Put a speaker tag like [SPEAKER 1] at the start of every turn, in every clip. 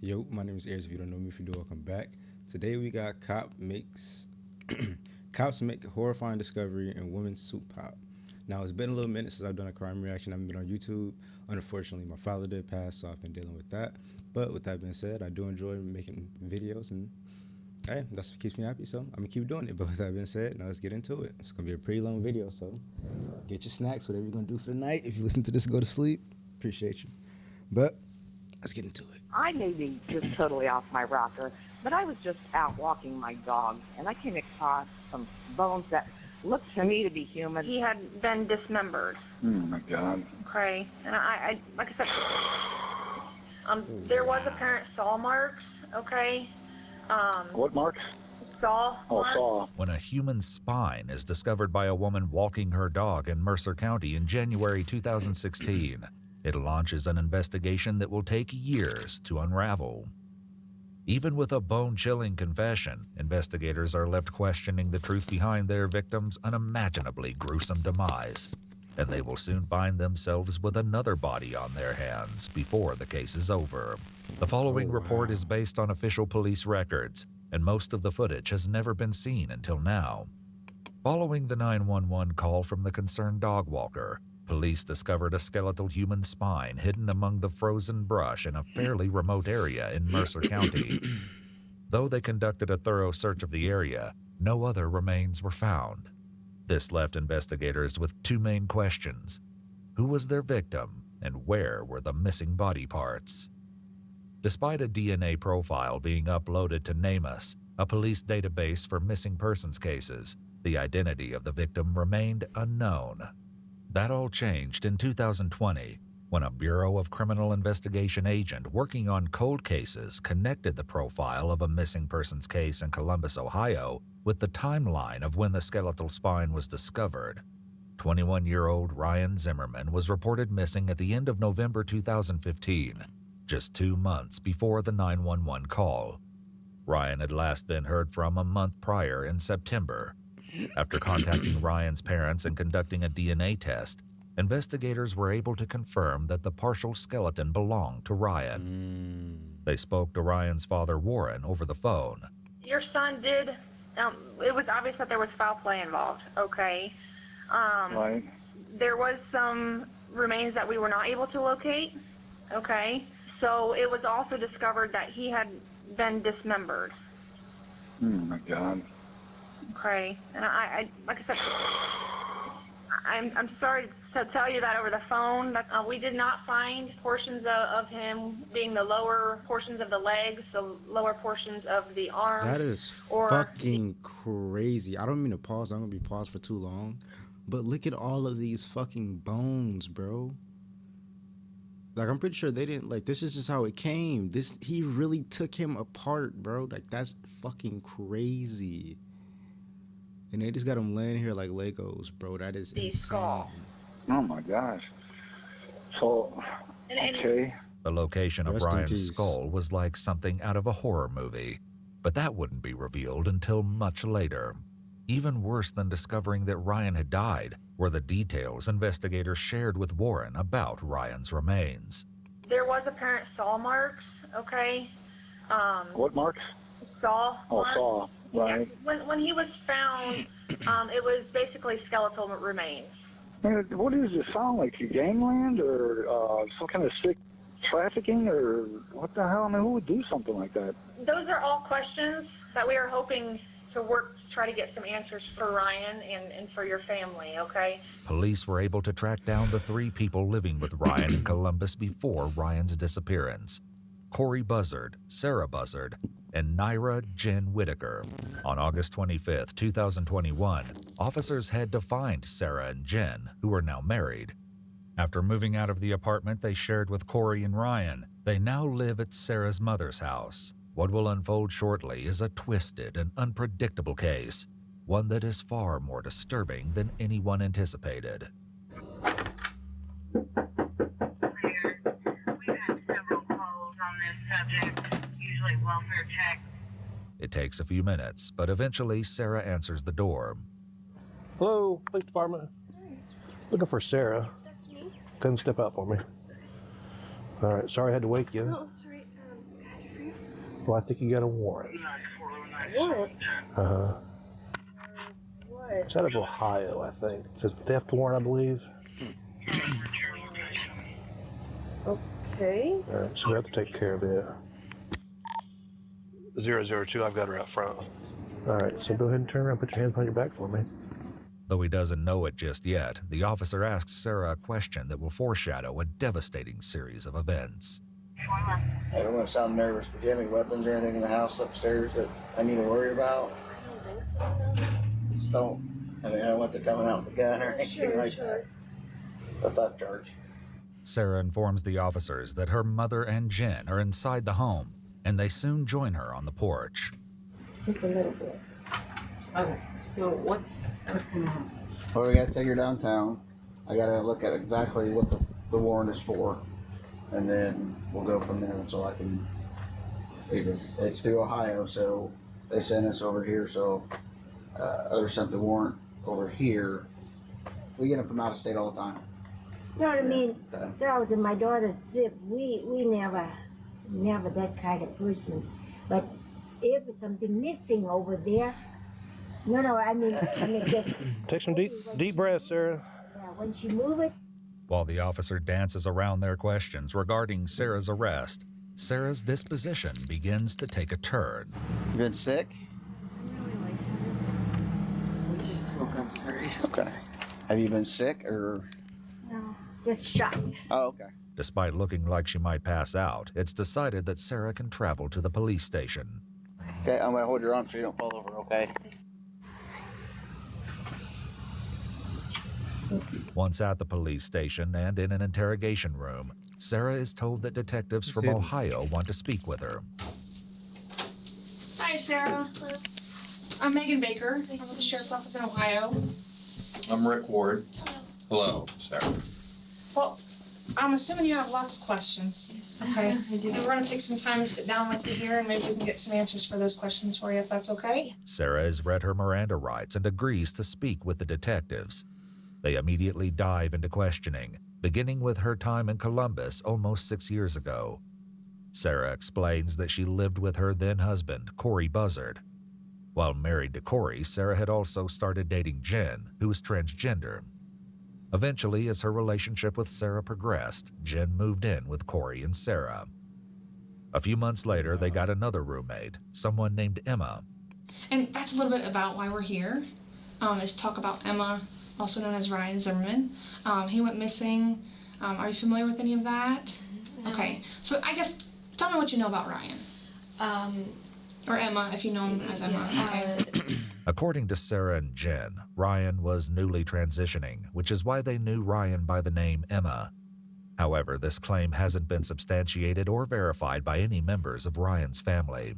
[SPEAKER 1] Yo, my name is Ayers. If you don't know me, if you do, welcome back. Today we got cops make horrifying discovery in women's soup pop. Now it's been a little minute since I've done a crime reaction. I haven't been on YouTube. Unfortunately, my father did pass, so I've been dealing with that. But with that being said, I do enjoy making videos, and hey, that's what keeps me happy. So I'm gonna keep doing it. But with that being said, now let's get into it. It's gonna be a pretty long video, so get your snacks, whatever you're gonna do for the night. If you listen to this, go to sleep. Appreciate you. But let's get into it.
[SPEAKER 2] I may be just totally off my rocker, but I was just out walking my dog, and I came across some bones that looked to me to be human.
[SPEAKER 3] He had been dismembered.
[SPEAKER 4] Oh my God.
[SPEAKER 3] Okay, and I like I said, there was apparent saw marks. Okay.
[SPEAKER 4] What marks?
[SPEAKER 3] Saw.
[SPEAKER 4] Oh,
[SPEAKER 3] marks.
[SPEAKER 4] saw.
[SPEAKER 5] When a human spine is discovered by a woman walking her dog in Mercer County in January 2016, it launches an investigation that will take years to unravel. Even with a bone-chilling confession, investigators are left questioning the truth behind their victim's unimaginably gruesome demise, and they will soon find themselves with another body on their hands before the case is over. The following report is based on official police records, and most of the footage has never been seen until now. Following the 911 call from the concerned dog walker, police discovered a skeletal human spine hidden among the frozen brush in a fairly remote area in Mercer County. Though they conducted a thorough search of the area, no other remains were found. This left investigators with two main questions: who was their victim, and where were the missing body parts? Despite a DNA profile being uploaded to NamUs, a police database for missing persons cases, the identity of the victim remained unknown. That all changed in 2020 when a Bureau of Criminal Investigation agent working on cold cases connected the profile of a missing persons case in Columbus, Ohio, with the timeline of when the skeletal spine was discovered. 21-year-old Ryan Zimmerman was reported missing at the end of November 2015, just 2 months before the 911 call. Ryan had last been heard from a month prior in September. After contacting Ryan's parents and conducting a DNA test, investigators were able to confirm that the partial skeleton belonged to Ryan. They spoke to Ryan's father, Warren, over the phone.
[SPEAKER 3] Your son did. It was obvious that there was foul play involved. Okay.
[SPEAKER 4] Right.
[SPEAKER 3] There was some remains that we were not able to locate. Okay. So it was also discovered that he had been dismembered.
[SPEAKER 4] Oh my God.
[SPEAKER 3] Okay, and I like I said, I'm sorry to tell you that over the phone. That we did not find portions of him being the lower portions of the legs, the lower portions of the arms.
[SPEAKER 1] That is fucking crazy. I don't mean to pause. I'm gonna be paused for too long, but look at all of these fucking bones, bro. Like, I'm pretty sure they didn't, like, this is just how it came. He really took him apart, bro. Like, that's fucking crazy. And they just got him laying here like Legos, bro. That is insane.
[SPEAKER 3] Skull.
[SPEAKER 4] Oh my gosh. So, okay.
[SPEAKER 5] The location of
[SPEAKER 1] Rest in
[SPEAKER 5] Ryan's
[SPEAKER 1] peace.
[SPEAKER 5] skull was like something out of a horror movie, but that wouldn't be revealed until much later. Even worse than discovering that Ryan had died were the details investigators shared with Warren about Ryan's remains.
[SPEAKER 3] There was apparent saw marks. Okay.
[SPEAKER 4] What marks?
[SPEAKER 3] Saw.
[SPEAKER 4] Oh,
[SPEAKER 3] marks.
[SPEAKER 4] saw. Right.
[SPEAKER 3] Yeah. When he was found, it was basically skeletal remains.
[SPEAKER 4] Man, what does it sound like? Gangland or some kind of sick trafficking or what the hell? I mean, who would do something like that?
[SPEAKER 3] Those are all questions that we are hoping to work to try to get some answers for Ryan and for your family, okay?
[SPEAKER 5] Police were able to track down the 3 people living with Ryan in Columbus before Ryan's disappearance: Corey Buzzard, Sarah Buzzard, and Naira Jen Whitaker. On August 25, 2021, officers had to find Sarah and Jen, who are now married. After moving out of the apartment they shared with Corey and Ryan, they now live at Sarah's mother's house. What will unfold shortly is a twisted and unpredictable case, one that is far more disturbing than anyone anticipated.
[SPEAKER 6] We've had several calls on this subject, usually welfare check.
[SPEAKER 5] It takes a few minutes, but eventually Sarah answers the door.
[SPEAKER 7] Hello, police department. Looking for Sarah.
[SPEAKER 8] That's me.
[SPEAKER 7] Couldn't step out for me. All right, sorry I had to wake you.
[SPEAKER 8] No, sorry. God,
[SPEAKER 7] Well, I think you got a warrant.
[SPEAKER 8] What?
[SPEAKER 7] Uh-huh.
[SPEAKER 8] What?
[SPEAKER 7] It's out of Ohio, I think. It's a theft warrant, I believe.
[SPEAKER 8] Okay.
[SPEAKER 7] All right, so we have to take care of it. 002, I've got her out front. All right, so go ahead and turn around, put your hands behind your back for me.
[SPEAKER 5] Though he doesn't know it just yet, the officer asks Sarah a question that will foreshadow a devastating series of events.
[SPEAKER 9] I don't want to sound nervous, but do you have any weapons or anything in the house upstairs that I need to worry about? Just don't. I mean, I don't want them coming out with a gun or anything like that. A theft charge.
[SPEAKER 5] Sarah informs the officers that her mother and Jen are inside the home, and they soon join her on the porch.
[SPEAKER 8] Just a little bit. Okay. So what's going on?
[SPEAKER 9] Well, we got to take her downtown. I got to look at exactly what the warrant is for, and then we'll go from there. So I can. It's through Ohio, so they sent us over here. So others sent the warrant over here. We get them from out of state all the time.
[SPEAKER 10] You know what I mean? Girls and my daughter, we never that kind of person. But if there's something missing over there, just
[SPEAKER 7] Take some deep breaths, Sarah.
[SPEAKER 10] yeah, when she move it.
[SPEAKER 5] While the officer dances around their questions regarding Sarah's arrest, Sarah's disposition begins to take a turn.
[SPEAKER 9] You been sick?
[SPEAKER 8] We just woke up, sorry.
[SPEAKER 9] Okay. Have you been sick or?
[SPEAKER 10] No, just shocked.
[SPEAKER 9] Oh, okay.
[SPEAKER 5] Despite looking like she might pass out, it's decided that Sarah can travel to the police station.
[SPEAKER 9] Okay, I'm gonna hold your arm so you don't fall over. Okay.
[SPEAKER 5] Once at the police station and in an interrogation room, Sarah is told that detectives from Ohio want to speak with her.
[SPEAKER 11] Hi, Sarah. I'm Megan Baker. I'm with the Sheriff's Office in Ohio.
[SPEAKER 12] I'm Rick Ward. Hello, Sarah.
[SPEAKER 11] Well, I'm assuming you have lots of questions. Okay. We're going to take some time to sit down with you here, and maybe we can get some answers for those questions for you, if that's okay.
[SPEAKER 5] Sarah has read her Miranda rights and agrees to speak with the detectives. They immediately dive into questioning, beginning with her time in Columbus almost 6 years ago. Sarah explains that she lived with her then-husband, Corey Buzzard. While married to Corey, Sarah had also started dating Jen, who was transgender. Eventually, as her relationship with Sarah progressed, Jen moved in with Corey and Sarah. A few months later, they got another roommate, someone named Emma.
[SPEAKER 11] And that's a little bit about why we're here, is to talk about Emma, also known as Ryan Zimmerman. He went missing. Are you familiar with any of that?
[SPEAKER 3] No.
[SPEAKER 11] Okay, so I guess tell me what you know about Ryan. Or Emma, if you know him as Emma. Okay.
[SPEAKER 5] According to Sarah and Jen, Ryan was newly transitioning, which is why they knew Ryan by the name Emma. However, this claim hasn't been substantiated or verified by any members of Ryan's family.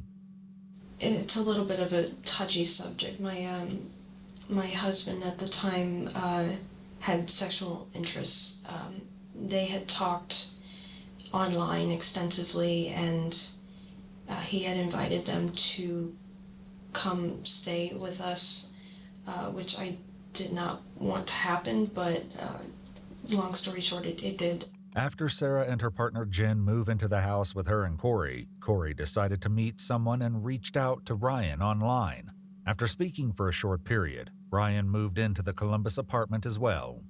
[SPEAKER 13] It's a little bit of a touchy subject. My husband at the time had sexual interests. They had talked online extensively, and he had invited them to come stay with us, which I did not want to happen, but long story short, it did.
[SPEAKER 5] After Sarah and her partner Jen move into the house with her and Corey, Corey decided to meet someone and reached out to Ryan online. After speaking for a short period, Ryan moved into the Columbus apartment as well.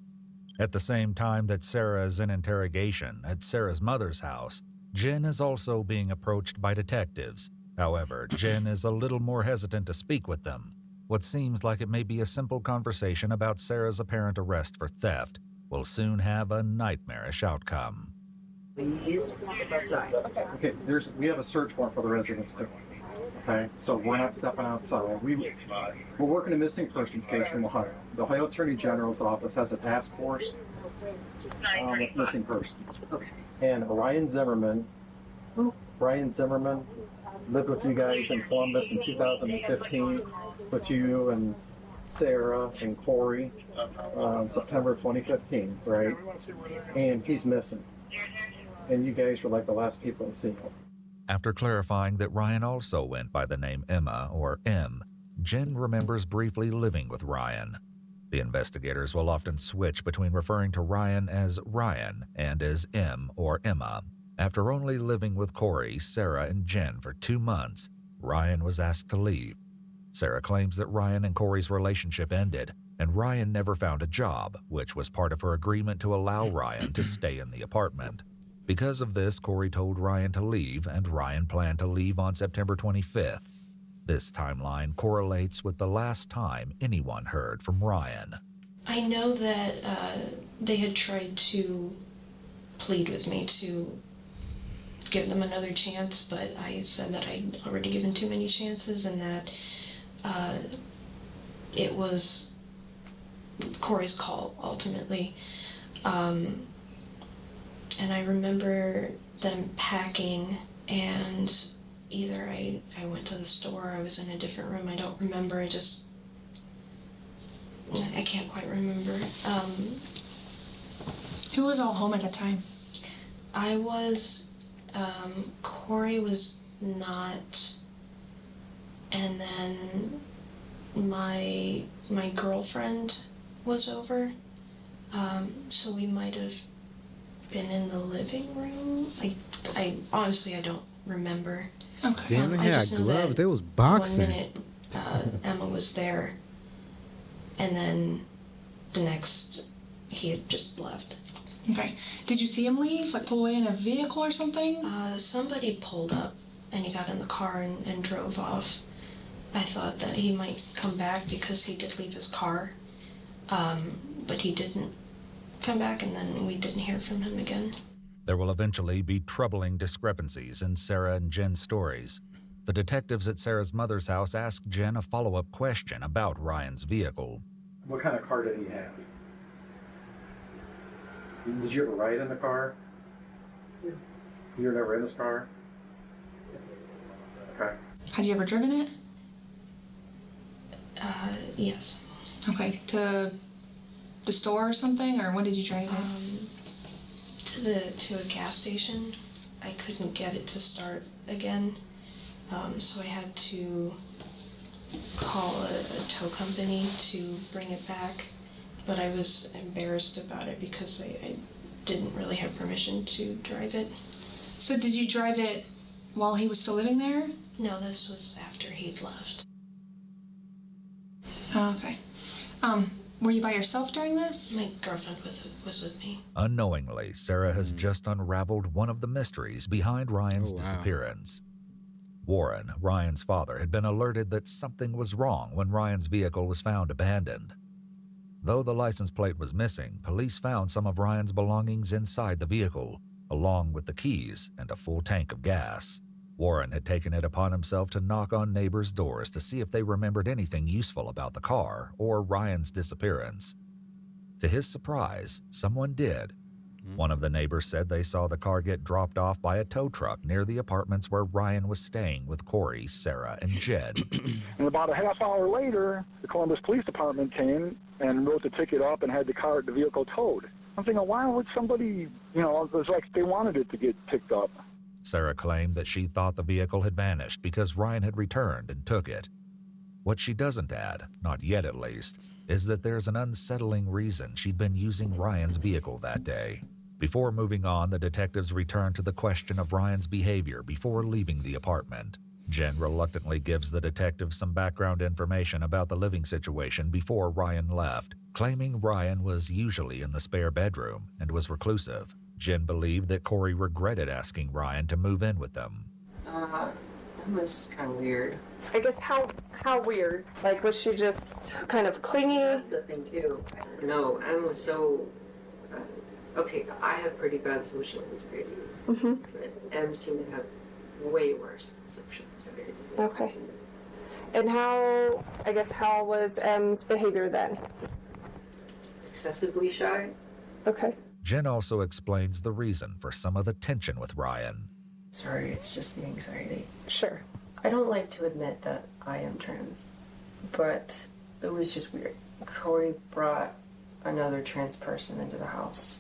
[SPEAKER 5] At the same time that Sarah is in interrogation at Sarah's mother's house, Jen is also being approached by detectives. However, Jen is a little more hesitant to speak with them. What seems like it may be a simple conversation about Sarah's apparent arrest for theft will soon have a nightmarish outcome.
[SPEAKER 8] Please step outside.
[SPEAKER 14] Okay, we have a search warrant for the residence too. Okay, so we're not stepping outside. We're working a missing persons case from Ohio. The Ohio Attorney General's office has a task force with missing persons.
[SPEAKER 8] Okay.
[SPEAKER 14] And Ryan Zimmerman lived with you guys in Columbus in 2015, with you and Sarah and Corey, September 2015, right? And he's missing. And you guys were like the last people to see him.
[SPEAKER 5] After clarifying that Ryan also went by the name Emma, or M, Jen remembers briefly living with Ryan. The investigators will often switch between referring to Ryan as Ryan and as M or Emma. After only living with Corey, Sarah, and Jen for 2 months, Ryan was asked to leave. Sarah claims that Ryan and Corey's relationship ended, and Ryan never found a job, which was part of her agreement to allow Ryan to stay in the apartment. Because of this, Corey told Ryan to leave, and Ryan planned to leave on September 25th. This timeline correlates with the last time anyone heard from Ryan.
[SPEAKER 13] I know that they had tried to plead with me to give them another chance, but I said that I'd already given too many chances and that it was Corey's call, ultimately. And I remember them packing, and either I went to the store, I was in a different room, I don't remember, I can't quite remember.
[SPEAKER 11] Who was all home at the time?
[SPEAKER 13] I was, Corey was not, and then my girlfriend was over, so we might have been in the living room. I honestly, I don't remember.
[SPEAKER 11] Okay.
[SPEAKER 1] Damn, they had gloves. They was boxing.
[SPEAKER 13] 1 minute, Emma was there, and then the next, he had just left.
[SPEAKER 11] Okay. Did you see him leave? Like pull away in a vehicle or something?
[SPEAKER 13] Somebody pulled up, and he got in the car and drove off. I thought that he might come back because he did leave his car, but he didn't come back, and then we didn't hear from him again.
[SPEAKER 5] There will eventually be troubling discrepancies in Sarah and Jen's stories. The detectives at Sarah's mother's house asked Jen a follow-up question about Ryan's vehicle.
[SPEAKER 7] What kind of car did he have? Did you ever ride in the car? Yeah. You were never in his car? Okay.
[SPEAKER 11] Had you ever driven it?
[SPEAKER 13] Yes.
[SPEAKER 11] Okay. To the store or something, or when did you drive it?
[SPEAKER 13] To a gas station. I couldn't get it to start again, so I had to call a tow company to bring it back, but I was embarrassed about it because I didn't really have permission to drive it.
[SPEAKER 11] So did you drive it while he was still living there?
[SPEAKER 13] No, this was after he'd left.
[SPEAKER 11] Oh, okay. Were you by yourself during this?
[SPEAKER 13] My girlfriend was with me.
[SPEAKER 5] Unknowingly, Sarah has just unraveled one of the mysteries behind Ryan's
[SPEAKER 1] wow.
[SPEAKER 5] disappearance. Warren, Ryan's father, had been alerted that something was wrong when Ryan's vehicle was found abandoned. Though the license plate was missing, police found some of Ryan's belongings inside the vehicle, along with the keys and a full tank of gas. Warren had taken it upon himself to knock on neighbors' doors to see if they remembered anything useful about the car or Ryan's disappearance. To his surprise, someone did. One of the neighbors said they saw the car get dropped off by a tow truck near the apartments where Ryan was staying with Corey, Sarah, and Jen.
[SPEAKER 4] And about a half hour later, the Columbus Police Department came and wrote the ticket up and had the vehicle towed. I'm thinking, why would somebody, it was like they wanted it to get picked up.
[SPEAKER 5] Sarah claimed that she thought the vehicle had vanished because Ryan had returned and took it. What she doesn't add, not yet at least, is that there's an unsettling reason she'd been using Ryan's vehicle that day. Before moving on, the detectives returned to the question of Ryan's behavior before leaving the apartment. Jen reluctantly gives the detectives some background information about the living situation before Ryan left, claiming Ryan was usually in the spare bedroom and was reclusive. Jen believed that Corey regretted asking Ryan to move in with them.
[SPEAKER 8] That was kind of weird.
[SPEAKER 15] I guess how weird? Like, was she just kind of clingy?
[SPEAKER 8] That's the thing too. No, Emma was so. Okay, I have pretty bad social anxiety.
[SPEAKER 15] Mm-hmm.
[SPEAKER 8] But Em seemed to have way worse social anxiety.
[SPEAKER 15] Okay. And how was M's behavior then?
[SPEAKER 8] Excessively shy.
[SPEAKER 15] Okay.
[SPEAKER 5] Jen also explains the reason for some of the tension with Ryan.
[SPEAKER 16] Sorry, it's just the anxiety.
[SPEAKER 15] Sure.
[SPEAKER 16] I don't like to admit that I am trans, but it was just weird. Corey brought another trans person into the house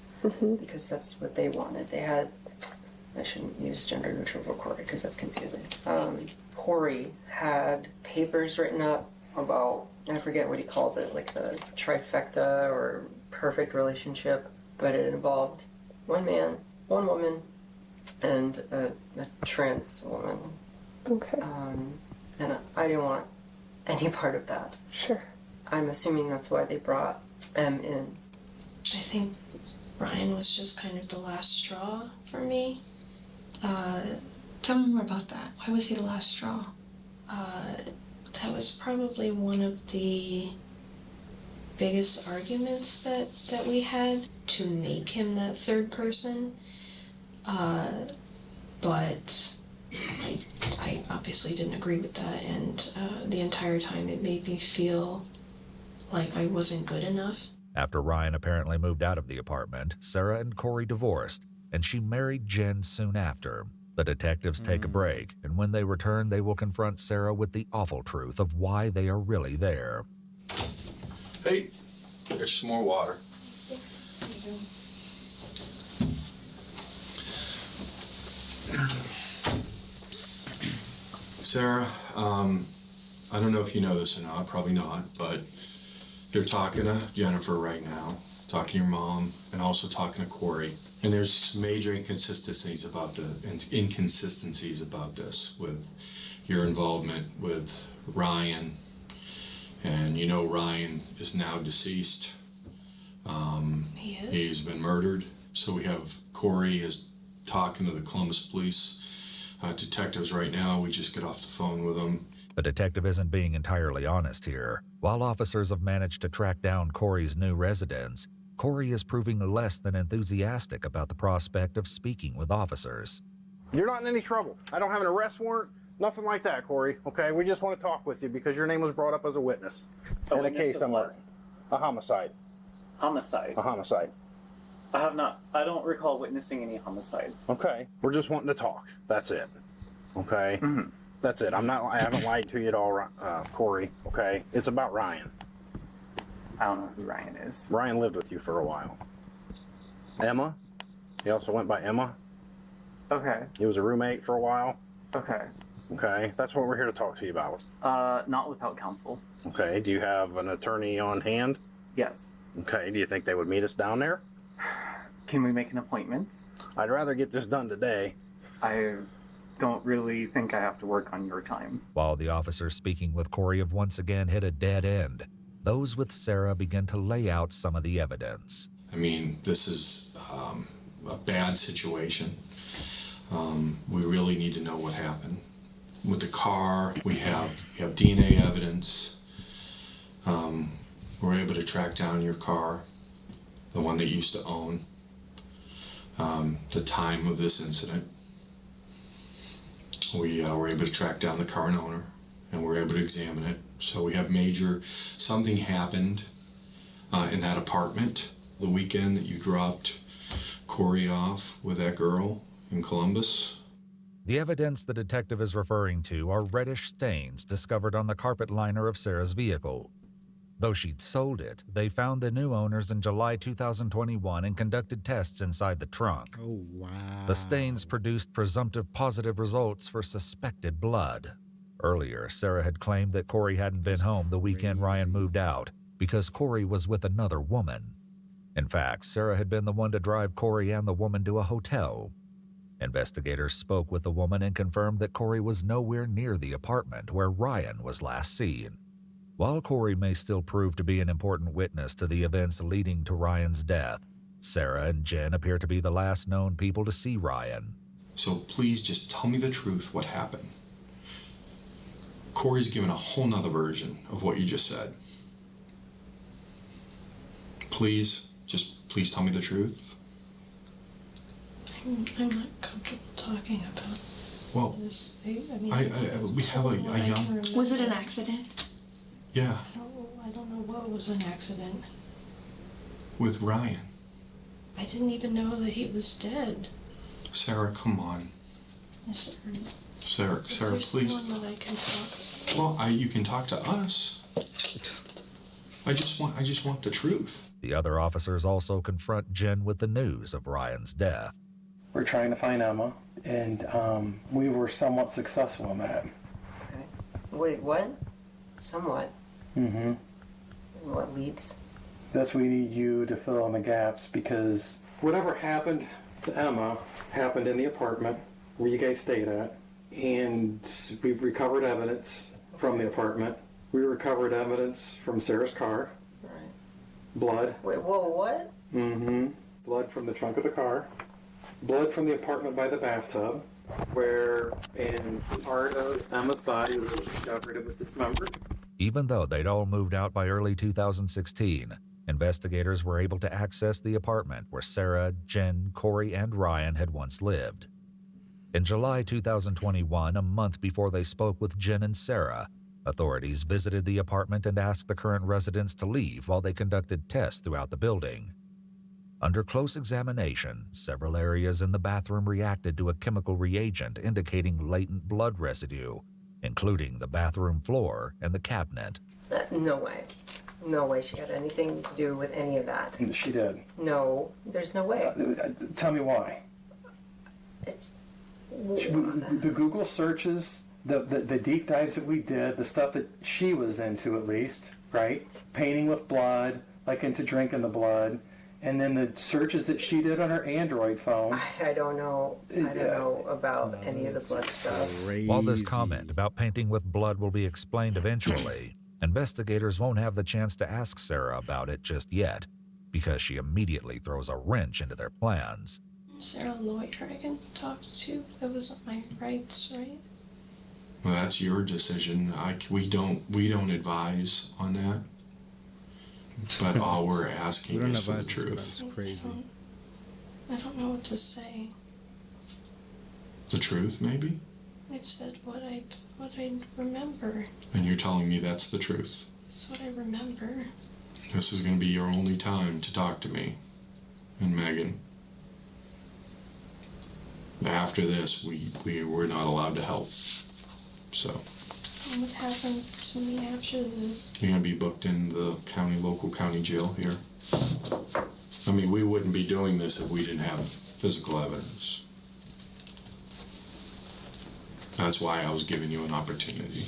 [SPEAKER 16] because that's what they wanted. I shouldn't use gender neutral for Corey because that's confusing. Corey had papers written up about, I forget what he calls it, like the trifecta or perfect relationship, but it involved one man, one woman, and a trans woman.
[SPEAKER 15] Okay.
[SPEAKER 16] And I didn't want any part of that.
[SPEAKER 15] Sure.
[SPEAKER 16] I'm assuming that's why they brought M in.
[SPEAKER 13] I think Ryan was just kind of the last straw for me.
[SPEAKER 11] Tell me more about that. Why was he the last straw?
[SPEAKER 13] That was probably one of the biggest arguments that we had, to make him that third person. But I obviously didn't agree with that, and the entire time it made me feel like I wasn't good enough.
[SPEAKER 5] After Ryan apparently moved out of the apartment, Sarah and Corey divorced, and she married Jen soon after. The detectives take a break, and when they return, they will confront Sarah with the awful truth of why they are really there.
[SPEAKER 12] Hey, there's some more water. Sarah, I don't know if you know this or not, probably not, but you're talking to Jennifer right now, talking to your mom, and also talking to Corey. And there's major inconsistencies about this with your involvement with Ryan. And you know Ryan is now deceased.
[SPEAKER 13] He is?
[SPEAKER 12] He's been murdered. So we have Corey is talking to the Columbus police detectives right now. We just get off the phone with them.
[SPEAKER 5] The detective isn't being entirely honest here. While officers have managed to track down Corey's new residence, Corey is proving less than enthusiastic about the prospect of speaking with officers.
[SPEAKER 7] You're not in any trouble. I don't have an arrest warrant, nothing like that, Corey. Okay, we just want to talk with you because your name was brought up as a witness in a case I'm working. A homicide.
[SPEAKER 17] Homicide?
[SPEAKER 7] A homicide.
[SPEAKER 17] I don't recall witnessing any homicides.
[SPEAKER 7] Okay, we're just wanting to talk. That's it. Okay?
[SPEAKER 17] Mm-hmm.
[SPEAKER 7] That's it. I haven't lied to you at all, Corey. Okay? It's about Ryan.
[SPEAKER 17] I don't know who Ryan is.
[SPEAKER 7] Ryan lived with you for a while. Emma? He also went by Emma.
[SPEAKER 17] Okay.
[SPEAKER 7] He was a roommate for a while.
[SPEAKER 17] Okay.
[SPEAKER 7] Okay, that's what we're here to talk to you about.
[SPEAKER 17] Not without counsel.
[SPEAKER 7] Okay, do you have an attorney on hand?
[SPEAKER 17] Yes.
[SPEAKER 7] Okay, do you think they would meet us down there?
[SPEAKER 17] Can we make an appointment?
[SPEAKER 7] I'd rather get this done today.
[SPEAKER 17] I don't really think I have to work on your time.
[SPEAKER 5] While the officers speaking with Corey have once again hit a dead end, those with Sarah begin to lay out some of the evidence.
[SPEAKER 12] I mean, this is a bad situation. We really need to know what happened. With the car, we have DNA evidence. We're able to track down your car, the one that you used to own, the time of this incident. We were able to track down the current owner, and we're able to examine it. So we have something happened in that apartment the weekend that you dropped Corey off with that girl in Columbus.
[SPEAKER 5] The evidence the detective is referring to are reddish stains discovered on the carpet liner of Sarah's vehicle. Though she'd sold it, they found the new owners in July 2021 and conducted tests inside the trunk.
[SPEAKER 1] Oh, wow.
[SPEAKER 5] The stains produced presumptive positive results for suspected blood. Earlier, Sarah had claimed that Corey hadn't been home the weekend Ryan moved out because Corey was with another woman. In fact, Sarah had been the one to drive Corey and the woman to a hotel. Investigators spoke with the woman and confirmed that Corey was nowhere near the apartment where Ryan was last seen. While Corey may still prove to be an important witness to the events leading to Ryan's death, Sarah and Jen appear to be the last known people to see Ryan.
[SPEAKER 12] So please just tell me the truth, what happened. Corey's given a whole nother version of what you just said. Please tell me the truth.
[SPEAKER 13] I'm not comfortable talking about this.
[SPEAKER 12] We have a young...
[SPEAKER 11] Was it an accident?
[SPEAKER 12] Yeah.
[SPEAKER 13] I don't know what was an accident.
[SPEAKER 12] With Ryan.
[SPEAKER 13] I didn't even know that he was dead.
[SPEAKER 12] Sarah, come on.
[SPEAKER 13] Yes,
[SPEAKER 12] sir. Sarah, please.
[SPEAKER 13] Someone that I can talk to?
[SPEAKER 12] Well, you can talk to us. I just want the truth.
[SPEAKER 5] The other officers also confront Jen with the news of Ryan's death.
[SPEAKER 14] We're trying to find Emma, and we were somewhat successful in that.
[SPEAKER 16] Okay. Wait, what? Somewhat?
[SPEAKER 14] Mm-hmm.
[SPEAKER 16] What leads?
[SPEAKER 14] That's we need you to fill in the gaps because whatever happened to Emma happened in the apartment where you guys stayed at, and we've recovered evidence from the apartment. We recovered evidence from Sarah's car.
[SPEAKER 16] Right.
[SPEAKER 14] Blood.
[SPEAKER 16] Wait, whoa, what?
[SPEAKER 14] Mm-hmm. Blood from the trunk of the car. Blood from the apartment by the bathtub, where in part of Emma's body was discovered it was dismembered.
[SPEAKER 5] Even though they'd all moved out by early 2016, investigators were able to access the apartment where Sarah, Jen, Corey, and Ryan had once lived. In July 2021, a month before they spoke with Jen and Sarah, authorities visited the apartment and asked the current residents to leave while they conducted tests throughout the building. Under close examination, several areas in the bathroom reacted to a chemical reagent indicating latent blood residue, including the bathroom floor and the cabinet.
[SPEAKER 16] No way. No way she had anything to do with any of that.
[SPEAKER 14] She did.
[SPEAKER 16] No, there's no way.
[SPEAKER 14] Tell me why. The Google searches, the deep dives that we did, the stuff that she was into at least, right? Painting with blood, like into drinking the blood. And then the searches that she did on her Android phone.
[SPEAKER 16] I don't know. I don't know about any of the blood stuff.
[SPEAKER 5] While this comment about painting with blood will be explained eventually, investigators won't have the chance to ask Sarah about it just yet, because she immediately throws a wrench into their plans.
[SPEAKER 13] Sarah Lloyd, I can talk to. That was my rights, right?
[SPEAKER 12] Well, that's your decision. We don't advise on that. But all we're asking is for the truth.
[SPEAKER 1] That's crazy.
[SPEAKER 13] I don't know what to say.
[SPEAKER 12] The truth, maybe?
[SPEAKER 13] I've said what I remember.
[SPEAKER 12] And you're telling me that's the truth.
[SPEAKER 13] That's what I remember.
[SPEAKER 12] This is going to be your only time to talk to me and Megan. After this, we're not allowed to help. So.
[SPEAKER 13] What happens to me after this?
[SPEAKER 12] You're going to be booked in the local county jail here. I mean, we wouldn't be doing this if we didn't have physical evidence. That's why I was giving you an opportunity.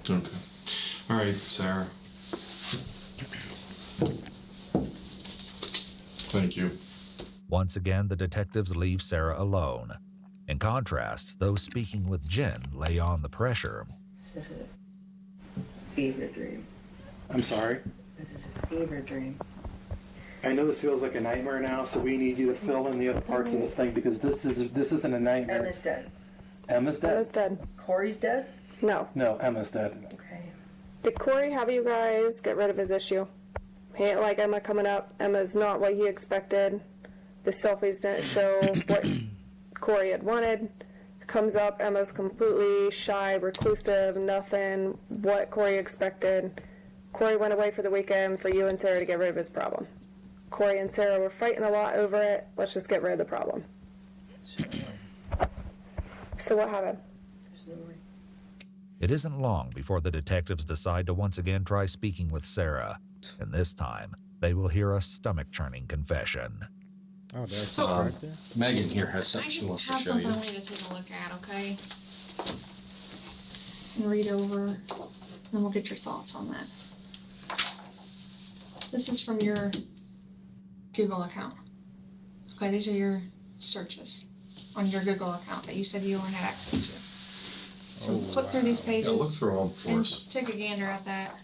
[SPEAKER 12] Okay. All right, Sarah. Thank you.
[SPEAKER 5] Once again, the detectives leave Sarah alone. In contrast, those speaking with Jen lay on the pressure.
[SPEAKER 16] This is a fever dream.
[SPEAKER 14] I'm sorry?
[SPEAKER 16] This is a fever dream.
[SPEAKER 14] I know this feels like a nightmare now, so we need you to fill in the other parts of this thing because this isn't a nightmare.
[SPEAKER 16] Emma's dead.
[SPEAKER 14] Emma's dead?
[SPEAKER 15] Emma's dead.
[SPEAKER 16] Corey's dead?
[SPEAKER 15] No.
[SPEAKER 14] No, Emma's dead.
[SPEAKER 16] Okay.
[SPEAKER 15] Did Corey have you guys get rid of his issue? He ain't like Emma coming up. Emma's not what he expected. The selfies didn't show what Corey had wanted. Comes up, Emma's completely shy, reclusive, nothing what Corey expected. Corey went away for the weekend for you and Sarah to get rid of his problem. Corey and Sarah were fighting a lot over it. Let's just get rid of the problem. So what happened?
[SPEAKER 5] It isn't long before the detectives decide to once again try speaking with Sarah, and this time they will hear a stomach-churning confession.
[SPEAKER 1] Oh, that's
[SPEAKER 12] So,
[SPEAKER 1] right there.
[SPEAKER 12] Megan here has
[SPEAKER 11] I
[SPEAKER 12] something she
[SPEAKER 11] just
[SPEAKER 12] wants to
[SPEAKER 11] have
[SPEAKER 12] show you.
[SPEAKER 11] something I need to take a look at, okay? And read over, then we'll get your thoughts on that. This is from your Google account. Okay, these are your searches on your Google account that you said you only had access to. So flip through these pages
[SPEAKER 12] Yeah, look through them for
[SPEAKER 11] and
[SPEAKER 12] us.
[SPEAKER 11] take a gander at that.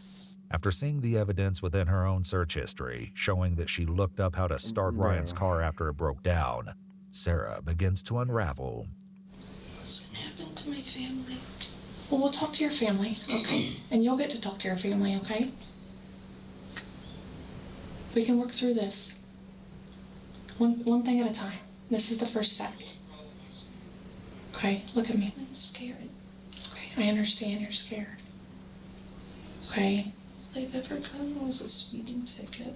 [SPEAKER 5] After seeing the evidence within her own search history, showing that she looked up how to start Ryan's car after it broke down, Sarah begins to unravel.
[SPEAKER 13] What's gonna happen to my family?
[SPEAKER 11] Well, we'll talk to your family, okay? And you'll get to talk to your family, okay? We can work through this. One thing at a time. This is the first step. Okay, look at me.
[SPEAKER 13] I'm scared.
[SPEAKER 11] Okay, I understand you're scared. Okay?
[SPEAKER 13] All I've ever gotten was a speeding ticket.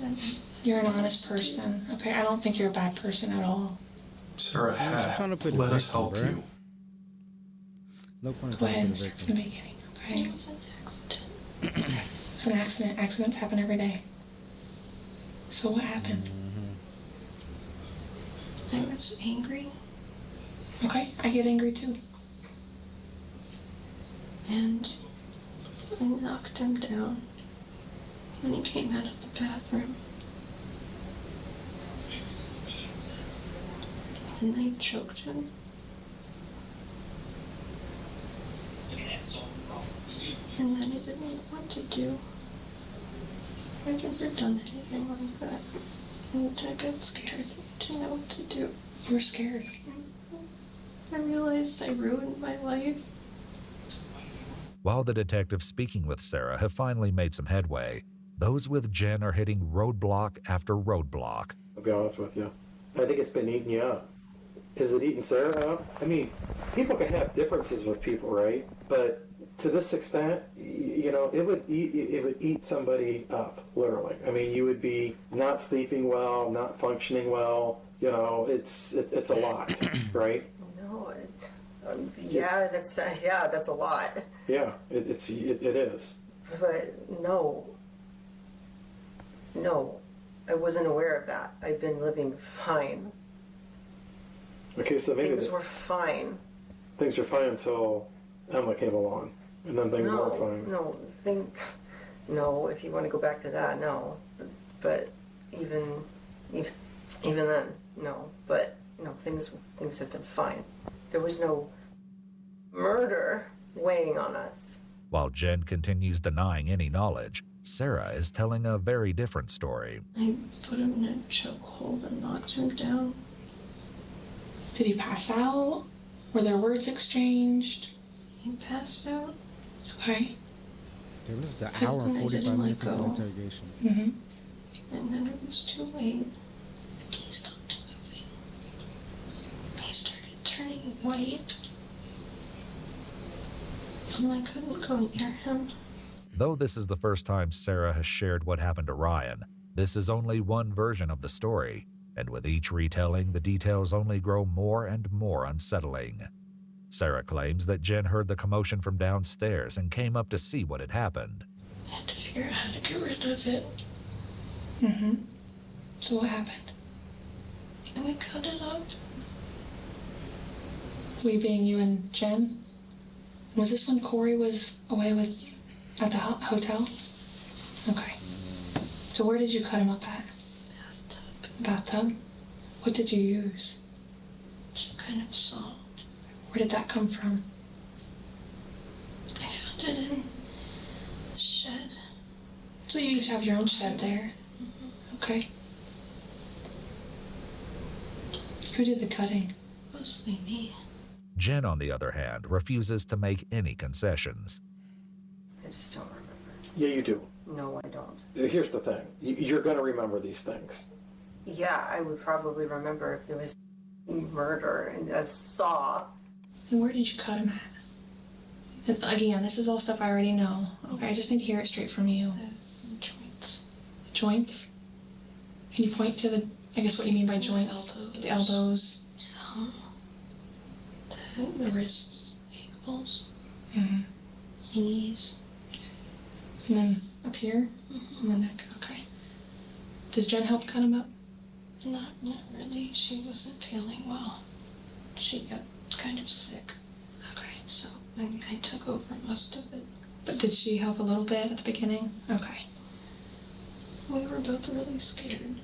[SPEAKER 13] And
[SPEAKER 11] You're an honest person, okay? I don't think you're a bad person at all.
[SPEAKER 12] Sarah,
[SPEAKER 1] I'm trying to put
[SPEAKER 12] let
[SPEAKER 1] a
[SPEAKER 12] us
[SPEAKER 1] victim,
[SPEAKER 12] help
[SPEAKER 1] bruh.
[SPEAKER 12] you.
[SPEAKER 1] No point in
[SPEAKER 11] Go
[SPEAKER 1] trying
[SPEAKER 11] ahead
[SPEAKER 1] to
[SPEAKER 11] and
[SPEAKER 1] put a
[SPEAKER 11] start from
[SPEAKER 1] victim.
[SPEAKER 11] the beginning, okay?
[SPEAKER 13] it was an accident.
[SPEAKER 11] It's an accident. Accidents happen every day. So what happened?
[SPEAKER 13] I was angry,
[SPEAKER 11] Okay, I get angry too.
[SPEAKER 13] and I knocked him down when he came out of the bathroom.
[SPEAKER 11] And I choked him. And then I didn't know what to do. I've never done anything like that. And I got scared. I didn't know what to do. You were scared? I realized I ruined my life.
[SPEAKER 5] While the detectives speaking with Sarah have finally made some headway, those with Jen are hitting roadblock after roadblock.
[SPEAKER 14] I'll be honest with you. I think it's been eating you up. Is it eating Sarah up? I mean, people can have differences with people, right? But to this extent, you know, it would eat somebody up, literally. I mean, you would be not sleeping well, not functioning well. You know, it's a lot, right?
[SPEAKER 16] No, that's a lot.
[SPEAKER 14] Yeah, it is.
[SPEAKER 16] But no, I wasn't aware of that. I've been living fine.
[SPEAKER 14] Okay, so maybe
[SPEAKER 16] things were fine.
[SPEAKER 14] Things were fine until Emma came along, and then things weren't fine.
[SPEAKER 16] No, if you want to go back to that, no. But even then, no. But things have been fine. There was no murder weighing on us.
[SPEAKER 5] While Jen continues denying any knowledge, Sarah is telling a very different story.
[SPEAKER 11] I put him in a chokehold and knocked him down.
[SPEAKER 18] Did he pass out? Were there words exchanged?
[SPEAKER 11] He passed out.
[SPEAKER 18] Okay.
[SPEAKER 1] There was an hour and 45 minutes into the interrogation.
[SPEAKER 18] Mm-hmm.
[SPEAKER 11] And then it was too late. He stopped moving. He started turning white. And I couldn't go near him.
[SPEAKER 5] Though this is the first time Sarah has shared what happened to Ryan, this is only one version of the story, and with each retelling, the details only grow more and more unsettling. Sarah claims that Jen heard the commotion from downstairs and came up to see what had happened.
[SPEAKER 11] I had to figure out how to get rid of it.
[SPEAKER 18] Mm-hmm. So what happened?
[SPEAKER 11] And I cut it up.
[SPEAKER 18] We being you and Jen? Was this when Corey was away at the hotel? Okay. So where did you cut him up at? Bathtub? What did you use?
[SPEAKER 11] Some kind of salt.
[SPEAKER 18] Where did that come from?
[SPEAKER 11] I found it in the shed.
[SPEAKER 18] So you each have your own shed there?
[SPEAKER 11] Mm-hmm.
[SPEAKER 18] Okay. Who did the cutting?
[SPEAKER 11] Mostly me.
[SPEAKER 5] Jen, on the other hand, refuses to make any concessions.
[SPEAKER 16] I just don't remember.
[SPEAKER 14] Yeah, you do.
[SPEAKER 16] No, I don't.
[SPEAKER 14] Here's the thing. You're going to remember these things.
[SPEAKER 16] Yeah, I would probably remember if there was murder and a saw.
[SPEAKER 18] And where did you cut him at? And again, this is all stuff I already know. Okay, I just need to hear it straight from you.
[SPEAKER 11] The joints.
[SPEAKER 18] The joints? Can you point to what you mean by joints? The elbows.
[SPEAKER 11] The wrists, ankles,
[SPEAKER 18] Mm-hmm.
[SPEAKER 11] knees.
[SPEAKER 18] And then up here?
[SPEAKER 11] Mm-hmm.
[SPEAKER 18] And the neck. Okay. Does Jen help cut him up?
[SPEAKER 11] Not really. She wasn't feeling well. She got kind of sick.
[SPEAKER 18] Okay.
[SPEAKER 11] So I took over most of it.
[SPEAKER 18] But did she help a little bit at the beginning? Okay.
[SPEAKER 11] We were both really scared.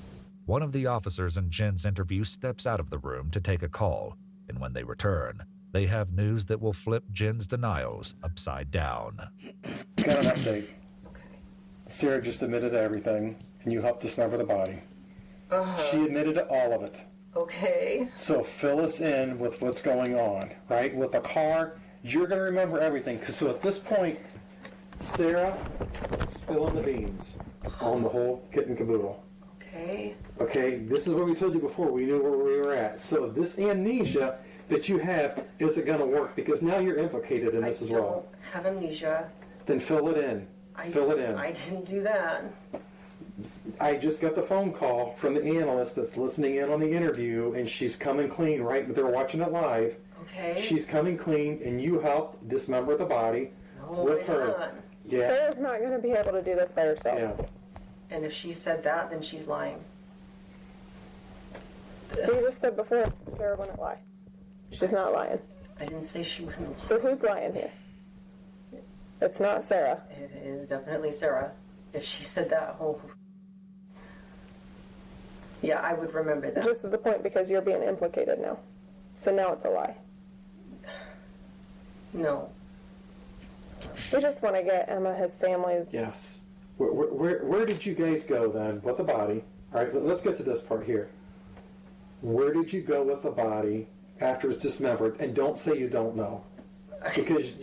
[SPEAKER 5] One of the officers in Jen's interview steps out of the room to take a call, and when they return, they have news that will flip Jen's denials upside down.
[SPEAKER 14] Got an update. Okay. Sarah just admitted to everything, and you helped dismember the body. She admitted to all of it.
[SPEAKER 16] Okay.
[SPEAKER 14] So fill us in with what's going on, right? With the car, you're going to remember everything. So at this point, Sarah, spill in the beans on the whole kit and caboodle.
[SPEAKER 16] Okay.
[SPEAKER 14] Okay, this is what we told you before. We knew where we were at. So this amnesia that you have isn't going to work because now you're implicated in this as well.
[SPEAKER 16] I don't have amnesia.
[SPEAKER 14] Then fill it in. Fill it in.
[SPEAKER 16] I didn't do that.
[SPEAKER 14] I just got the phone call from the analyst that's listening in on the interview, and she's coming clean, right? They're watching it live.
[SPEAKER 16] Okay.
[SPEAKER 14] She's coming clean, and you helped dismember the body with her.
[SPEAKER 16] Not.
[SPEAKER 14] Yeah.
[SPEAKER 15] Sarah's not going to be able to do this by herself.
[SPEAKER 14] Yeah.
[SPEAKER 16] And if she said that, then she's lying.
[SPEAKER 15] You just said before Sarah wouldn't lie. She's not lying.
[SPEAKER 16] I didn't say she wouldn't lie.
[SPEAKER 15] So who's lying here? It's not Sarah.
[SPEAKER 16] It is definitely Sarah. If she said that, Yeah, I would remember that.
[SPEAKER 15] Just at the point because you're being implicated now. So now it's a lie.
[SPEAKER 16] No.
[SPEAKER 15] We just want to get Emma his family's.
[SPEAKER 14] Yes. Where did you guys go then with the body? All right, let's get to this part here. Where did you go with the body after it's dismembered? And don't say you don't know. Because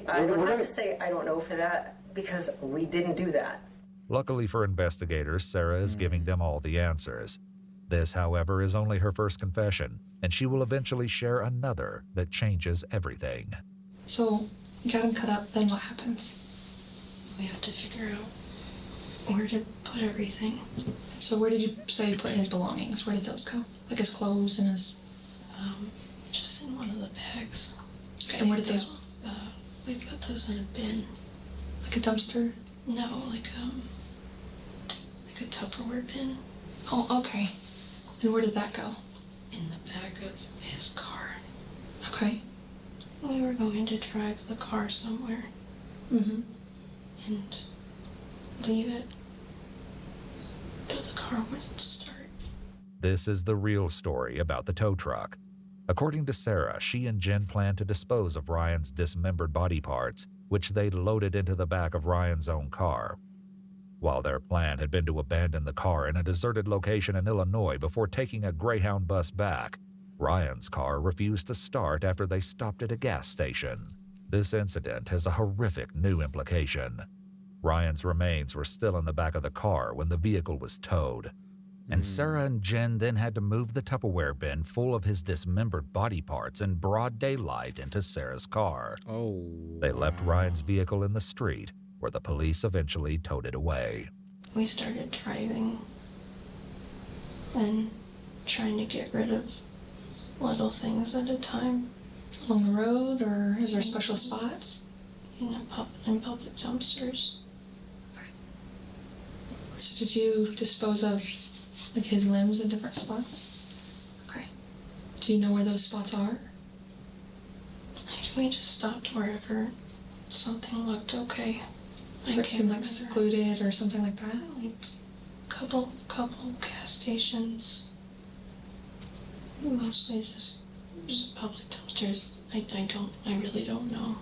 [SPEAKER 16] I would have to say I don't know for that because we didn't do that.
[SPEAKER 5] Luckily for investigators, Sarah is giving them all the answers. This, however, is only her first confession, and she will eventually share another that changes everything.
[SPEAKER 18] So, you got him cut up, then what happens?
[SPEAKER 13] We have to figure out where to put everything.
[SPEAKER 18] So where did you say you put his belongings? Where did those go? Like his clothes and his...
[SPEAKER 13] Just in one of the bags.
[SPEAKER 18] Okay, and where did those...
[SPEAKER 13] We put those in a bin.
[SPEAKER 18] Like a dumpster?
[SPEAKER 13] No, like a Tupperware bin.
[SPEAKER 18] Oh, okay. And where did that go?
[SPEAKER 13] In the back of his car.
[SPEAKER 18] Okay.
[SPEAKER 13] We were going to drive the car somewhere.
[SPEAKER 18] Mm-hmm.
[SPEAKER 13] And leave it. But the car wouldn't start.
[SPEAKER 5] This is the real story about the tow truck. According to Sarah, she and Jen planned to dispose of Ryan's dismembered body parts, which they'd loaded into the back of Ryan's own car. While their plan had been to abandon the car in a deserted location in Illinois before taking a Greyhound bus back, Ryan's car refused to start after they stopped at a gas station. This incident has a horrific new implication. Ryan's remains were still in the back of the car when the vehicle was towed. And Sarah and Jen then had to move the Tupperware bin full of his dismembered body parts in broad daylight into Sarah's car. They left Ryan's vehicle in the street, where the police eventually towed it away.
[SPEAKER 13] We started driving and trying to get rid of little things at a time.
[SPEAKER 18] Along the road, or is there special spots?
[SPEAKER 13] In public dumpsters.
[SPEAKER 18] Okay. So did you dispose of like his limbs in different spots? Okay. Do you know where those spots are?
[SPEAKER 13] We just stopped wherever something looked okay.
[SPEAKER 18] Where it seemed like secluded or something like that?
[SPEAKER 13] Like couple gas stations. Mostly just public dumpsters. I really don't know.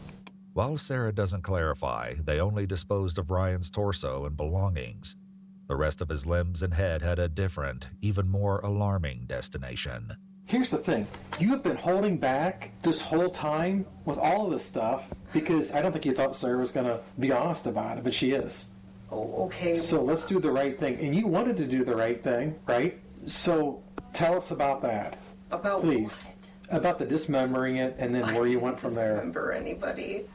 [SPEAKER 5] While Sarah doesn't clarify, they only disposed of Ryan's torso and belongings. The rest of his limbs and head had a different, even more alarming destination.
[SPEAKER 14] Here's the thing. You have been holding back this whole time with all of this stuff because I don't think you thought Sarah was going to be honest about it, but she is.
[SPEAKER 16] Oh, okay.
[SPEAKER 14] So let's do the right thing. And you wanted to do the right thing, right? So tell us about that.
[SPEAKER 16] About
[SPEAKER 14] please.
[SPEAKER 16] What?
[SPEAKER 14] About the dismembering it and then where you went from there.
[SPEAKER 16] I didn't dismember anybody.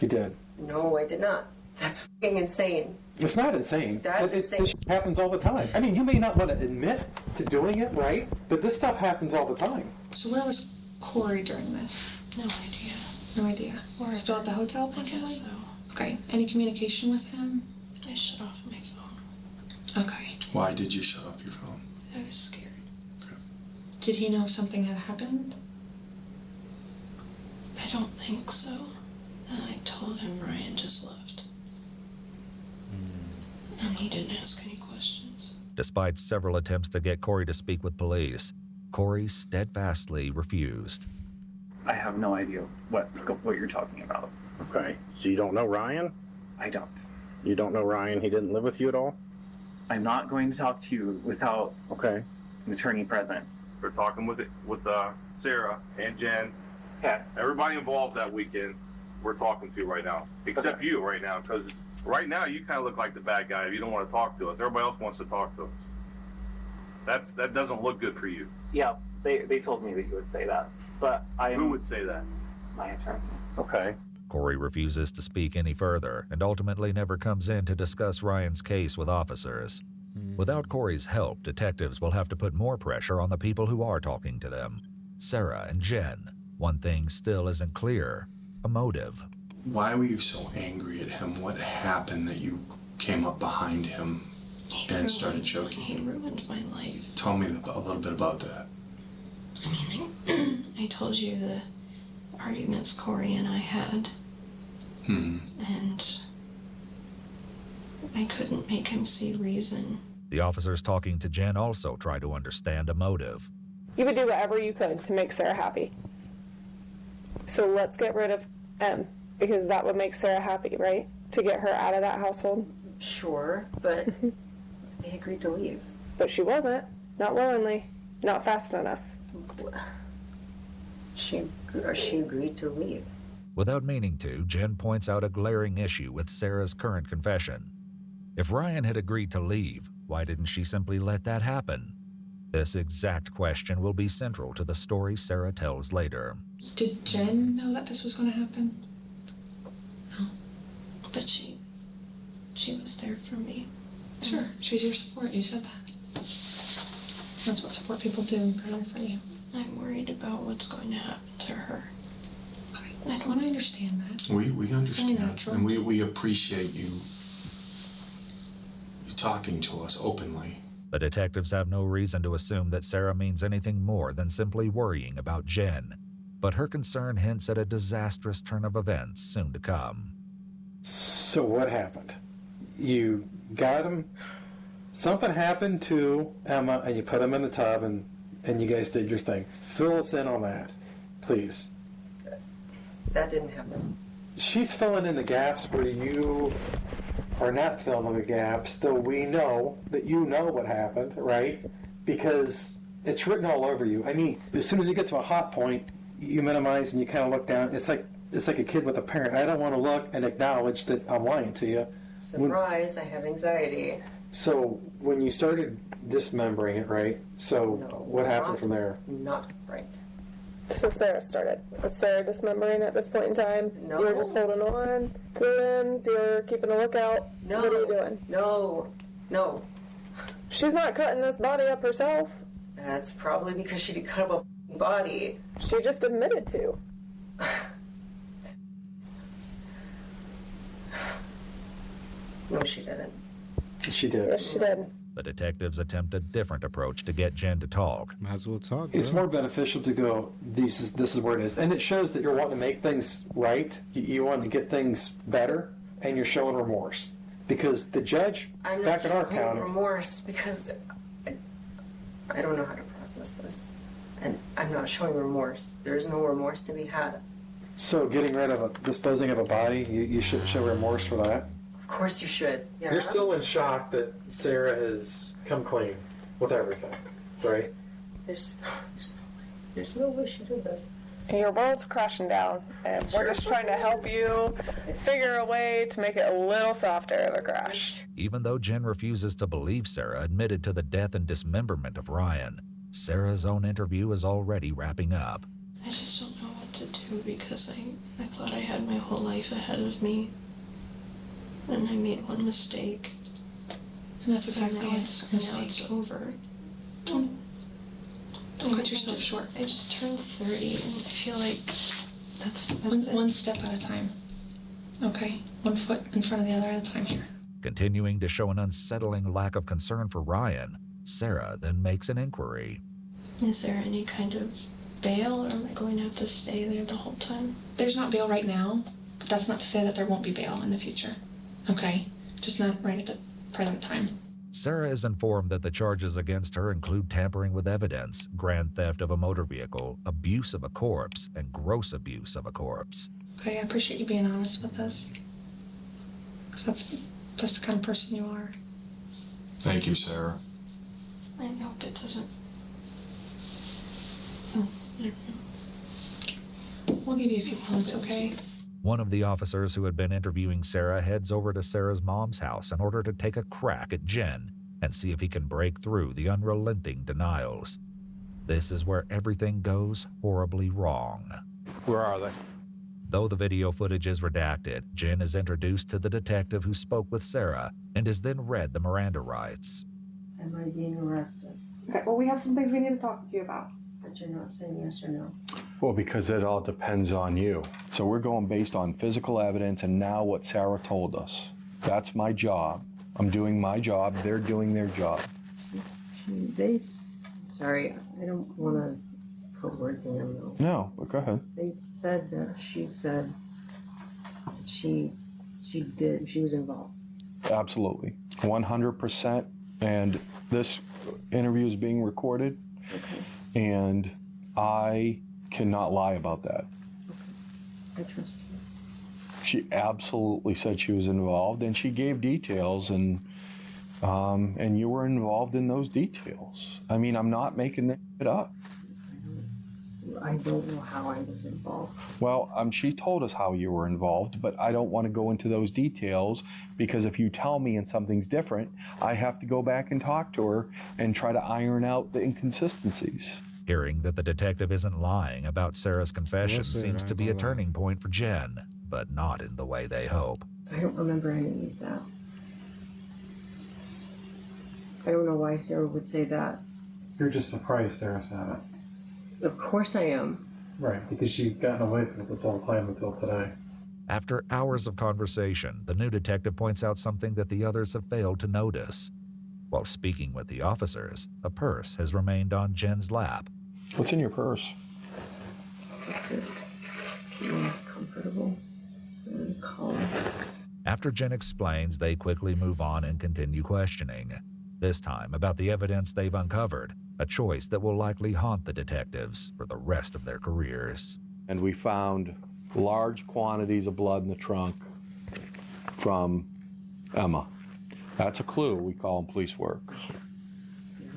[SPEAKER 14] You did.
[SPEAKER 16] No, I did not. That's fucking insane.
[SPEAKER 14] It's not insane.
[SPEAKER 16] That's insane.
[SPEAKER 14] It happens all the time. I mean, you may not want to admit to doing it, right? But this stuff happens all the time.
[SPEAKER 18] So where was Corey during this?
[SPEAKER 13] No idea.
[SPEAKER 18] No idea. Still at the hotel, possibly?
[SPEAKER 13] I guess so.
[SPEAKER 18] Okay. Any communication with him?
[SPEAKER 13] I shut off my phone.
[SPEAKER 18] Okay.
[SPEAKER 12] Why did you shut off your phone?
[SPEAKER 13] I was scared.
[SPEAKER 12] Okay.
[SPEAKER 18] Did he know something had happened?
[SPEAKER 13] I don't think so. And I told him Ryan just left. And he didn't ask any questions.
[SPEAKER 5] Despite several attempts to get Corey to speak with police, Corey steadfastly refused.
[SPEAKER 17] I have no idea what you're talking about.
[SPEAKER 7] Okay, so you don't know Ryan?
[SPEAKER 17] I don't.
[SPEAKER 7] You don't know Ryan? He didn't live with you at all?
[SPEAKER 17] I'm not going to talk to you without
[SPEAKER 7] an
[SPEAKER 17] attorney present.
[SPEAKER 19] We're talking with Sarah and Jen.
[SPEAKER 17] Okay.
[SPEAKER 19] Everybody involved that weekend, we're talking to right now, except you right now, because right now you kind of look like the bad guy. You don't want to talk to us. Everybody else wants to talk to us. That doesn't look good for you.
[SPEAKER 17] Yeah, they told me that you would say that, but
[SPEAKER 19] Who would say that?
[SPEAKER 17] My attorney.
[SPEAKER 7] Okay.
[SPEAKER 5] Corey refuses to speak any further and ultimately never comes in to discuss Ryan's case with officers. Without Corey's help, detectives will have to put more pressure on the people who are talking to them. Sarah and Jen. One thing still isn't clear: a motive.
[SPEAKER 12] Why were you so angry at him? What happened that you came up behind him and started choking?
[SPEAKER 13] He ruined my life.
[SPEAKER 12] Tell me a little bit about that.
[SPEAKER 13] I mean, I told you the arguments Corey and I had. And I couldn't make him see reason.
[SPEAKER 5] The officers talking to Jen also try to understand a motive.
[SPEAKER 15] You would do whatever you could to make Sarah happy. So let's get rid of M, because that would make Sarah happy, right? To get her out of that household.
[SPEAKER 16] Sure, but they agreed to leave.
[SPEAKER 15] But she wasn't. Not willingly. Not fast enough.
[SPEAKER 16] She agreed to leave.
[SPEAKER 5] Without meaning to, Jen points out a glaring issue with Sarah's current confession. If Ryan had agreed to leave, why didn't she simply let that happen? This exact question will be central to the story Sarah tells later.
[SPEAKER 18] Did Jen know that this was going to happen?
[SPEAKER 13] No. But she was there for me.
[SPEAKER 18] Sure, she's your support. You said that. That's what support people do. They're there for you.
[SPEAKER 13] I'm worried about what's going to happen to her.
[SPEAKER 18] I understand that.
[SPEAKER 12] We
[SPEAKER 18] It's only
[SPEAKER 12] understand,
[SPEAKER 18] natural.
[SPEAKER 12] and we appreciate you talking to us openly.
[SPEAKER 5] The detectives have no reason to assume that Sarah means anything more than simply worrying about Jen, but her concern hints at a disastrous turn of events soon to come.
[SPEAKER 14] So what happened? You got him? Something happened to Emma, and you put him in the tub, and you guys did your thing. Fill us in on that, please.
[SPEAKER 16] That didn't happen.
[SPEAKER 14] She's filling in the gaps where you are not filling in the gaps, though we know that you know what happened, right? Because it's written all over you. I mean, as soon as you get to a hot point, you minimize and you kind of look down. It's like a kid with a parent. I don't want to look and acknowledge that I'm lying to you.
[SPEAKER 16] Surprise, I have anxiety.
[SPEAKER 14] So when you started dismembering it, right? So what happened from there?
[SPEAKER 16] Not right.
[SPEAKER 15] So Sarah started. Was Sarah dismembering at this point in time?
[SPEAKER 16] No.
[SPEAKER 15] You were just holding on to the limbs, you're keeping a lookout.
[SPEAKER 16] No.
[SPEAKER 15] What are you doing?
[SPEAKER 16] No.
[SPEAKER 15] She's not cutting this body up herself.
[SPEAKER 16] That's probably because she didn't cut up a body.
[SPEAKER 15] She just admitted to.
[SPEAKER 16] No, she didn't.
[SPEAKER 14] She did.
[SPEAKER 15] Yes, she did.
[SPEAKER 5] The detectives attempt a different approach to get Jen to talk.
[SPEAKER 1] Might as well talk.
[SPEAKER 14] It's
[SPEAKER 1] bro.
[SPEAKER 14] more beneficial to go, this is where it is. And it shows that you're wanting to make things right. You want to get things better, and you're showing remorse. Because the judge,
[SPEAKER 16] I'm not
[SPEAKER 14] back in our
[SPEAKER 16] showing
[SPEAKER 14] county,
[SPEAKER 16] remorse because I don't know how to process this. And I'm not showing remorse. There's no remorse to be had.
[SPEAKER 14] so getting rid of disposing of a body, you shouldn't show remorse for that.
[SPEAKER 16] Of course you should. Yeah.
[SPEAKER 14] You're still in shock that Sarah has come clean with everything, right?
[SPEAKER 16] There's no way she did this.
[SPEAKER 15] And your world's crashing down, and we're just trying to help you figure a way to make it a little softer of a crash.
[SPEAKER 5] Even though Jen refuses to believe Sarah admitted to the death and dismemberment of Ryan, Sarah's own interview is already wrapping up.
[SPEAKER 13] I just don't know what to do because I thought I had my whole life ahead of me. And I made one mistake.
[SPEAKER 18] And that's exactly
[SPEAKER 13] now
[SPEAKER 18] it.
[SPEAKER 13] now it's over.
[SPEAKER 18] Don't cut yourself short.
[SPEAKER 13] I just turned 30 and I feel like that's
[SPEAKER 18] One step at a time. Okay? 1 foot in front of the other at a time here.
[SPEAKER 5] Continuing to show an unsettling lack of concern for Ryan, Sarah then makes an inquiry.
[SPEAKER 13] Is there any kind of bail, or am I going to have to stay there the whole time?
[SPEAKER 18] There's not bail right now, but that's not to say that there won't be bail in the future. Okay? Just not right at the present time.
[SPEAKER 5] Sarah is informed that the charges against her include tampering with evidence, grand theft of a motor vehicle, abuse of a corpse, and gross abuse of a corpse.
[SPEAKER 18] Okay, I appreciate you being honest with us. Because that's the kind of person you are.
[SPEAKER 12] Thank you, Sarah.
[SPEAKER 13] I hope it doesn't.
[SPEAKER 18] We'll give you a few moments, okay?
[SPEAKER 5] One of the officers who had been interviewing Sarah heads over to Sarah's mom's house in order to take a crack at Jen and see if he can break through the unrelenting denials. This is where everything goes horribly wrong.
[SPEAKER 20] Where are they?
[SPEAKER 5] Though the video footage is redacted, Jen is introduced to the detective who spoke with Sarah and is then read the Miranda rights.
[SPEAKER 16] Am I being arrested?
[SPEAKER 15] Okay, well, we have some things we need to talk to you about.
[SPEAKER 16] But you're not saying yes or no.
[SPEAKER 20] Well, because it all depends on you. So we're going based on physical evidence and now what Sarah told us. That's my job. I'm doing my job. They're doing their job.
[SPEAKER 16] Sorry, I don't want to put words in your mouth.
[SPEAKER 20] No, but go ahead.
[SPEAKER 16] They said that she said she was involved.
[SPEAKER 20] Absolutely. 100%. And this interview is being recorded.
[SPEAKER 16] Okay.
[SPEAKER 20] And I cannot lie about that.
[SPEAKER 16] I trust you.
[SPEAKER 20] She absolutely said she was involved, and she gave details, and you were involved in those details. I mean, I'm not making it up.
[SPEAKER 16] I don't know how I was involved.
[SPEAKER 20] Well, she told us how you were involved, but I don't want to go into those details because if you tell me and something's different, I have to go back and talk to her and try to iron out the inconsistencies.
[SPEAKER 5] Hearing that the detective isn't lying about Sarah's confession
[SPEAKER 1] Well said,
[SPEAKER 5] seems
[SPEAKER 1] I
[SPEAKER 5] to
[SPEAKER 1] ain't
[SPEAKER 5] be a
[SPEAKER 1] gonna lie.
[SPEAKER 5] turning point for Jen, but not in the way they hope.
[SPEAKER 16] I don't remember any of that. I don't know why Sarah would say that.
[SPEAKER 14] You're just surprised Sarah said it.
[SPEAKER 16] Of course I am.
[SPEAKER 14] Right, because you've gotten away from it this whole time until today.
[SPEAKER 5] After hours of conversation, the new detective points out something that the others have failed to notice. While speaking with the officers, a purse has remained on Jen's lap.
[SPEAKER 20] What's in your purse?
[SPEAKER 16] Comfortable and calm.
[SPEAKER 5] After Jen explains, they quickly move on and continue questioning. This time about the evidence they've uncovered, a choice that will likely haunt the detectives for the rest of their careers.
[SPEAKER 20] And we found large quantities of blood in the trunk from Emma. That's a clue. We call them police work.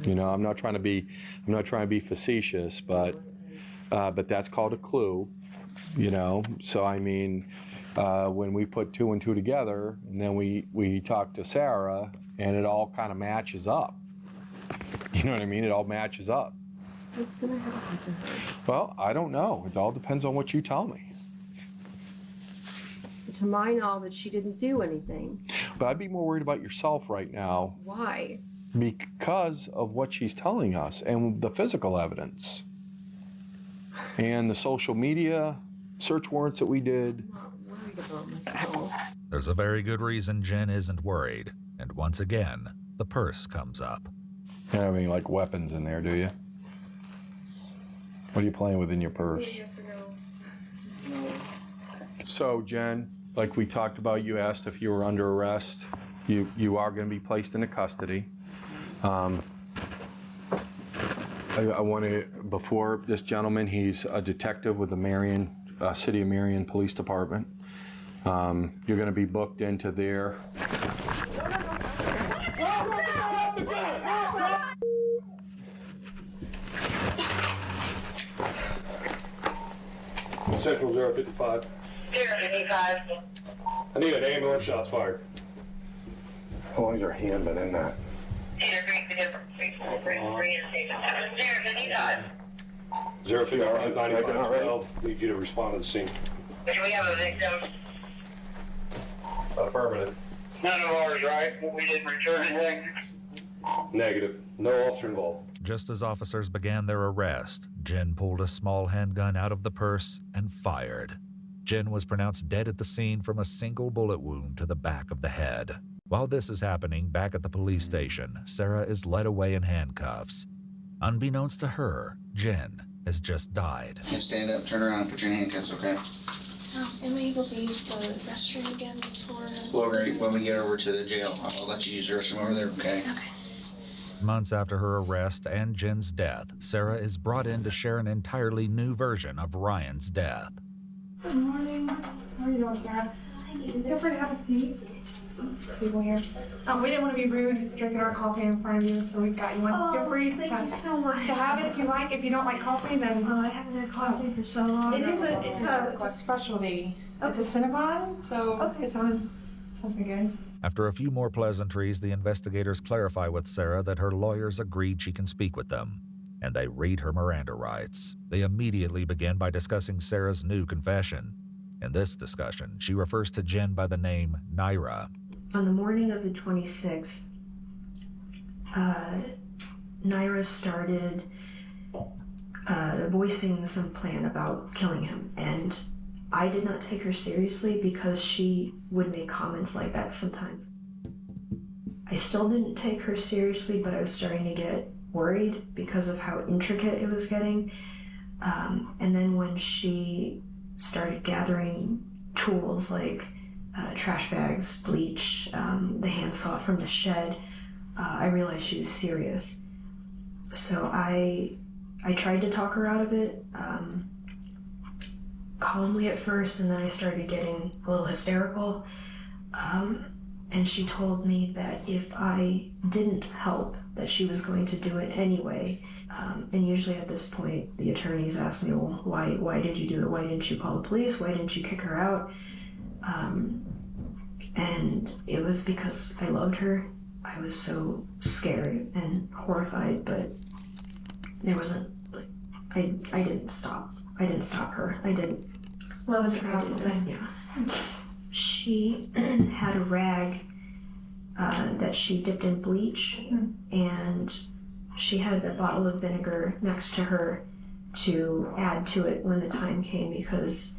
[SPEAKER 20] You know, I'm not trying to be facetious, but that's called a clue. You know, so I mean, when we put two and two together, and then we talk to Sarah, and it all kind of matches up. You know what I mean? It all matches up.
[SPEAKER 16] What's gonna happen to her?
[SPEAKER 20] Well, I don't know. It all depends on what you tell me.
[SPEAKER 16] To my knowledge, she didn't do anything.
[SPEAKER 20] But I'd be more worried about yourself right now
[SPEAKER 16] Why?
[SPEAKER 20] because of what she's telling us and the physical evidence and the social media search warrants that we did.
[SPEAKER 16] I'm not worried about myself.
[SPEAKER 5] There's a very good reason Jen isn't worried, and once again, the purse comes up.
[SPEAKER 20] You don't have any like weapons in there, do you? What are you playing with in your purse? So, Jen, like we talked about, you asked if you were under arrest. You are going to be placed into custody. I want to, before this gentleman, he's a detective with the Marion, City of Marion Police Department. You're going to be booked into their...
[SPEAKER 19] Central 055.
[SPEAKER 6] 055.
[SPEAKER 19] I need an ambulance, shots fired.
[SPEAKER 14] How long has your hand been in that?
[SPEAKER 6] 055.
[SPEAKER 19] 055, 9512. Need you to respond to the scene.
[SPEAKER 6] Do we have a victim?
[SPEAKER 19] Affirmative.
[SPEAKER 6] None of ours, right? We didn't return anything?
[SPEAKER 19] Negative. No officer involved.
[SPEAKER 5] Just as officers began their arrest, Jen pulled a small handgun out of the purse and fired. Jen was pronounced dead at the scene from a single bullet wound to the back of the head. While this is happening back at the police station, Sarah is led away in handcuffs. Unbeknownst to her, Jen has just died.
[SPEAKER 9] You stand up, turn around, and put your handcuffs, okay?
[SPEAKER 18] Am I able to use the restroom again before?
[SPEAKER 9] Well, when we get over to the jail, I'll let you use the restroom over there, okay?
[SPEAKER 5] Months after her arrest and Jen's death, Sarah is brought in to share an entirely new version of Ryan's death.
[SPEAKER 18] Good morning. How are you doing, Sarah? Feel free to have a seat. People here. We didn't want to be rude drinking our coffee in front of you, so we got you one. Feel free to have it if you like. If you don't like coffee, then I haven't had coffee for so long. It's a specialty. It's a Cinnabon, so it's on something good.
[SPEAKER 5] After a few more pleasantries, the investigators clarify with Sarah that her lawyers agreed she can speak with them, and they read her Miranda rights. They immediately begin by discussing Sarah's new confession. In this discussion, she refers to Jen by the name Naira.
[SPEAKER 13] On the morning of the 26th, Naira started voicing some plan about killing him, and I did not take her seriously because she would make comments like that sometimes. I still didn't take her seriously, but I was starting to get worried because of how intricate it was getting. And then when she started gathering tools like trash bags, bleach, the handsaw from the shed, I realized she was serious. So I tried to talk her out of it, calmly at first, and then I started getting a little hysterical. And she told me that if I didn't help, that she was going to do it anyway. And usually at this point, the attorneys ask me, well, why did you do it? Why didn't you call the police? Why didn't you kick her out? And it was because I loved her. I was so scared and horrified, but there wasn't, like, I didn't stop. I didn't stop her. I didn't.
[SPEAKER 18] What was the problem then?
[SPEAKER 13] Yeah. She had a rag that she dipped in bleach, and she had a bottle of vinegar next to her to add to it when the time came, because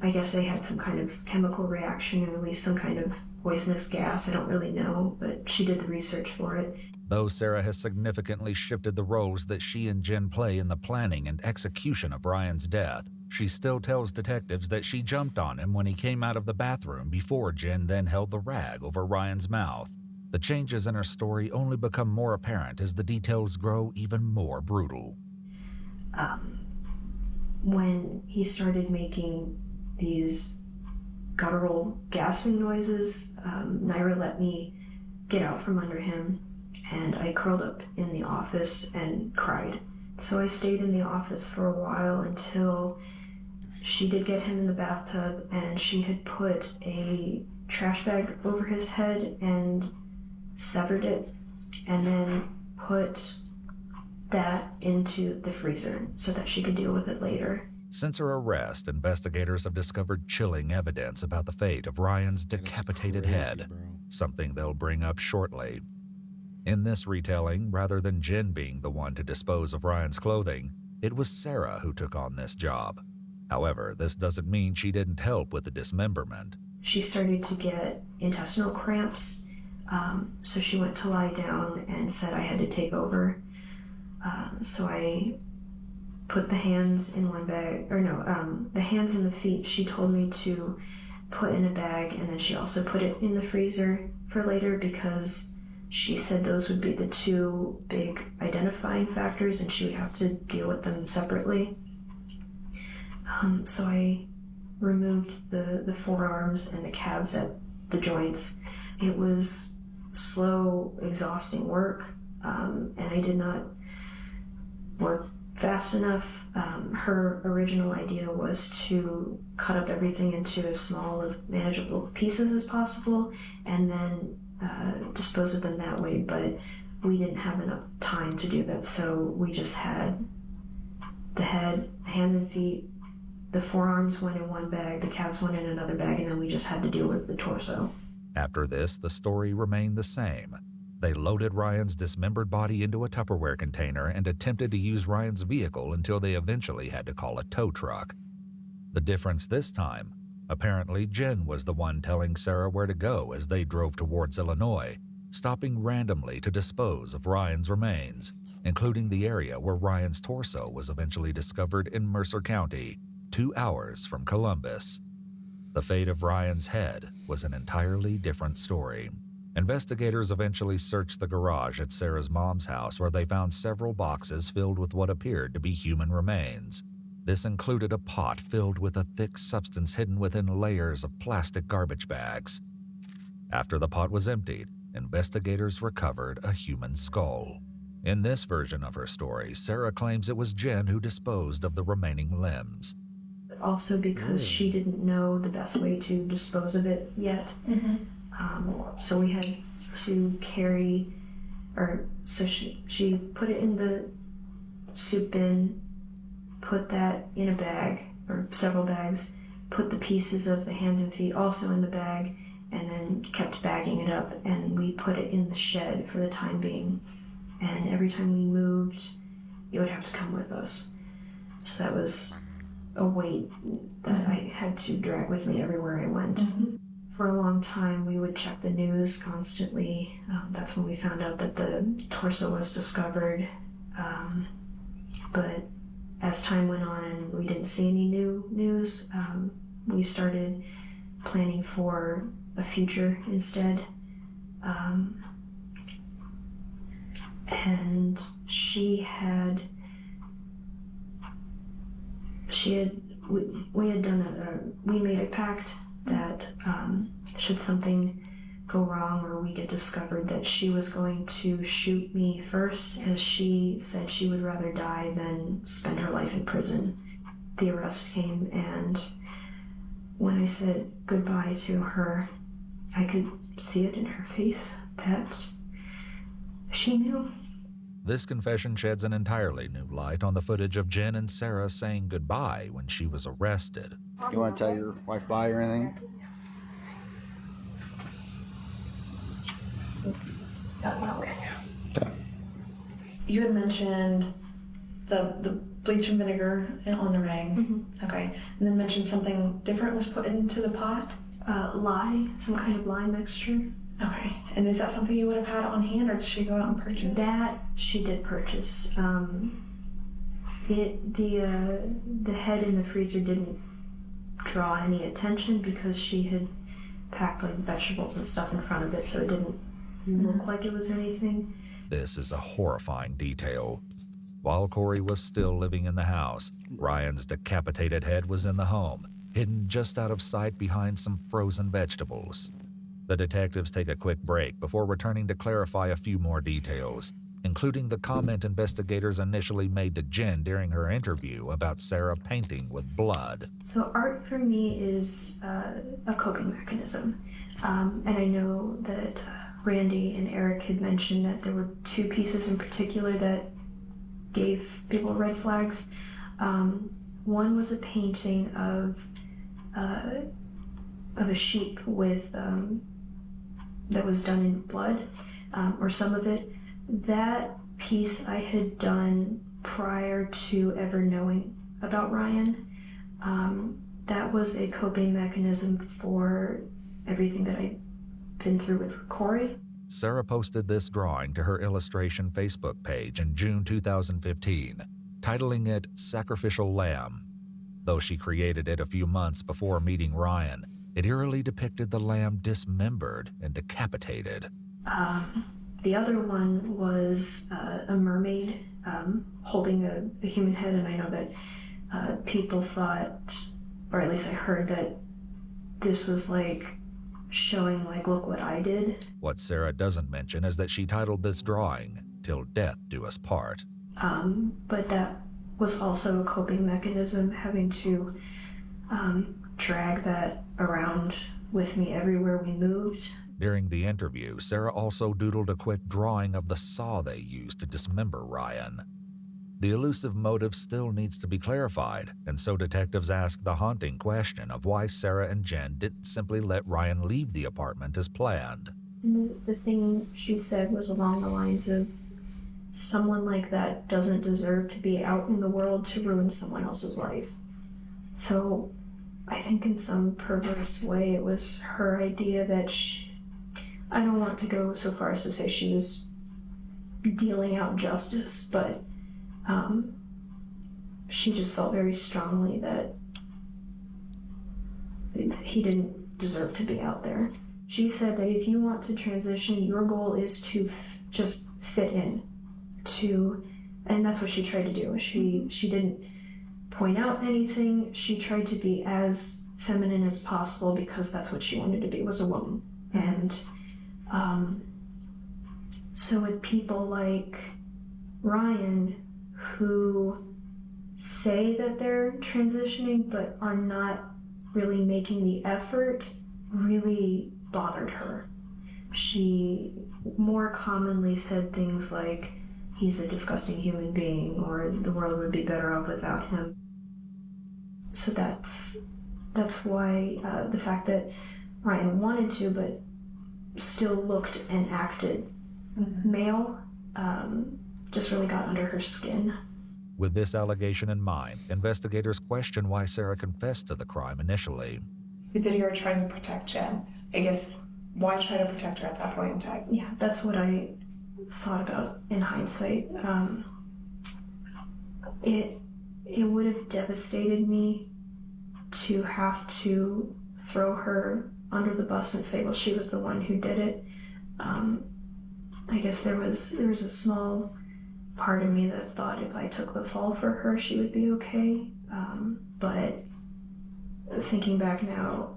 [SPEAKER 13] I guess they had some kind of chemical reaction and released some kind of poisonous gas. I don't really know, but she did the research for it.
[SPEAKER 5] Though Sarah has significantly shifted the roles that she and Jen play in the planning and execution of Ryan's death, she still tells detectives that she jumped on him when he came out of the bathroom before Jen then held the rag over Ryan's mouth. The changes in her story only become more apparent as the details grow even more brutal.
[SPEAKER 13] When he started making these guttural gasping noises, Naira let me get out from under him, and I curled up in the office and cried. So I stayed in the office for a while until she did get him in the bathtub, and she had put a trash bag over his head and severed it, and then put that into the freezer so that she could deal with it later.
[SPEAKER 5] Since her arrest, investigators have discovered chilling evidence about the fate of Ryan's decapitated head, something they'll bring up shortly. In this retelling, rather than Jen being the one to dispose of Ryan's clothing, it was Sarah who took on this job. However, this doesn't mean she didn't help with the dismemberment.
[SPEAKER 13] She started to get intestinal cramps, so she went to lie down and said I had to take over. So I put the hands in one bag, the hands and the feet she told me to put in a bag, and then she also put it in the freezer for later because she said those would be the two big identifying factors and she would have to deal with them separately. So I removed the forearms and the calves at the joints. It was slow, exhausting work, and I did not work fast enough. Her original idea was to cut up everything into as small of manageable pieces as possible and then dispose of them that way, but we didn't have enough time to do that, so we just had the head, hands and feet, the forearms went in one bag, the calves went in another bag, and then we just had to deal with the torso.
[SPEAKER 5] After this, the story remained the same. They loaded Ryan's dismembered body into a Tupperware container and attempted to use Ryan's vehicle until they eventually had to call a tow truck. The difference this time, apparently Jen was the one telling Sarah where to go as they drove towards Illinois, stopping randomly to dispose of Ryan's remains, including the area where Ryan's torso was eventually discovered in Mercer County, 2 hours from Columbus. The fate of Ryan's head was an entirely different story. Investigators eventually searched the garage at Sarah's mom's house, where they found several boxes filled with what appeared to be human remains. This included a pot filled with a thick substance hidden within layers of plastic garbage bags. After the pot was emptied, investigators recovered a human skull. In this version of her story, Sarah claims it was Jen who disposed of the remaining limbs.
[SPEAKER 13] Also because she didn't know the best way to dispose of it yet. So we had to she put it in the soup bin, put that in a bag, or several bags, put the pieces of the hands and feet also in the bag, and then kept bagging it up, and we put it in the shed for the time being. And every time we moved, it would have to come with us. So that was a weight that I had to drag with me everywhere I went. For a long time, we would check the news constantly. That's when we found out that the torso was discovered. But as time went on and we didn't see any new news, we started planning for a future instead. and we made a pact that should something go wrong or we get discovered, that she was going to shoot me first, as she said she would rather die than spend her life in prison. The arrest came, and when I said goodbye to her, I could see it in her face that she knew.
[SPEAKER 5] This confession sheds an entirely new light on the footage of Jen and Sarah saying goodbye when she was arrested.
[SPEAKER 9] You want to tell your wife bye or anything?
[SPEAKER 18] You had mentioned the bleach and vinegar on the ring. Okay. And then mentioned something different was put into the pot?
[SPEAKER 13] Lye, some kind of lye mixture.
[SPEAKER 18] Okay. And is that something you would have had on hand, or did she go out and purchase?
[SPEAKER 13] That she did purchase. The head in the freezer didn't draw any attention because she had packed like vegetables and stuff in front of it, so it didn't look like it was anything.
[SPEAKER 5] This is a horrifying detail. While Corey was still living in the house, Ryan's decapitated head was in the home, hidden just out of sight behind some frozen vegetables. The detectives take a quick break before returning to clarify a few more details, including the comment investigators initially made to Jen during her interview about Sarah painting with blood.
[SPEAKER 13] So art for me is a coping mechanism. And I know that Randy and Eric had mentioned that there were two pieces in particular that gave people red flags. One was a painting of a sheep with that was done in blood, or some of it. That piece I had done prior to ever knowing about Ryan. That was a coping mechanism for everything that I'd been through with Corey.
[SPEAKER 5] Sarah posted this drawing to her illustration Facebook page in June 2015, titling it Sacrificial Lamb. Though she created it a few months before meeting Ryan, it eerily depicted the lamb dismembered and decapitated.
[SPEAKER 13] The other one was a mermaid holding a human head, and I know that people thought, or at least I heard, that this was like showing like, look what I did.
[SPEAKER 5] What Sarah doesn't mention is that she titled this drawing, Till Death Do Us Part.
[SPEAKER 13] But that was also a coping mechanism, having to drag that around with me everywhere we moved.
[SPEAKER 5] During the interview, Sarah also doodled a quick drawing of the saw they used to dismember Ryan. The elusive motive still needs to be clarified, and so detectives ask the haunting question of why Sarah and Jen didn't simply let Ryan leave the apartment as planned.
[SPEAKER 13] The thing she said was along the lines of, someone like that doesn't deserve to be out in the world to ruin someone else's life. So I think in some perverse way it was her idea that I don't want to go so far as to say she was dealing out justice, but she just felt very strongly that he didn't deserve to be out there. She said that if you want to transition, your goal is to just fit in. And that's what she tried to do. She didn't point out anything. She tried to be as feminine as possible because that's what she wanted to be, was a woman. And so with people like Ryan, who say that they're transitioning but are not really making the effort, really bothered her. She more commonly said things like, he's a disgusting human being, or the world would be better off without him. So that's why the fact that Ryan wanted to but still looked and acted male just really got under her skin.
[SPEAKER 5] With this allegation in mind, investigators question why Sarah confessed to the crime initially.
[SPEAKER 18] You said you were trying to protect Jen. I guess, why try to protect her at that point in time?
[SPEAKER 13] Yeah, that's what I thought about in hindsight. It would have devastated me to have to throw her under the bus and say, well, she was the one who did it. I guess there was a small part of me that thought if I took the fall for her, she would be okay. But thinking back now,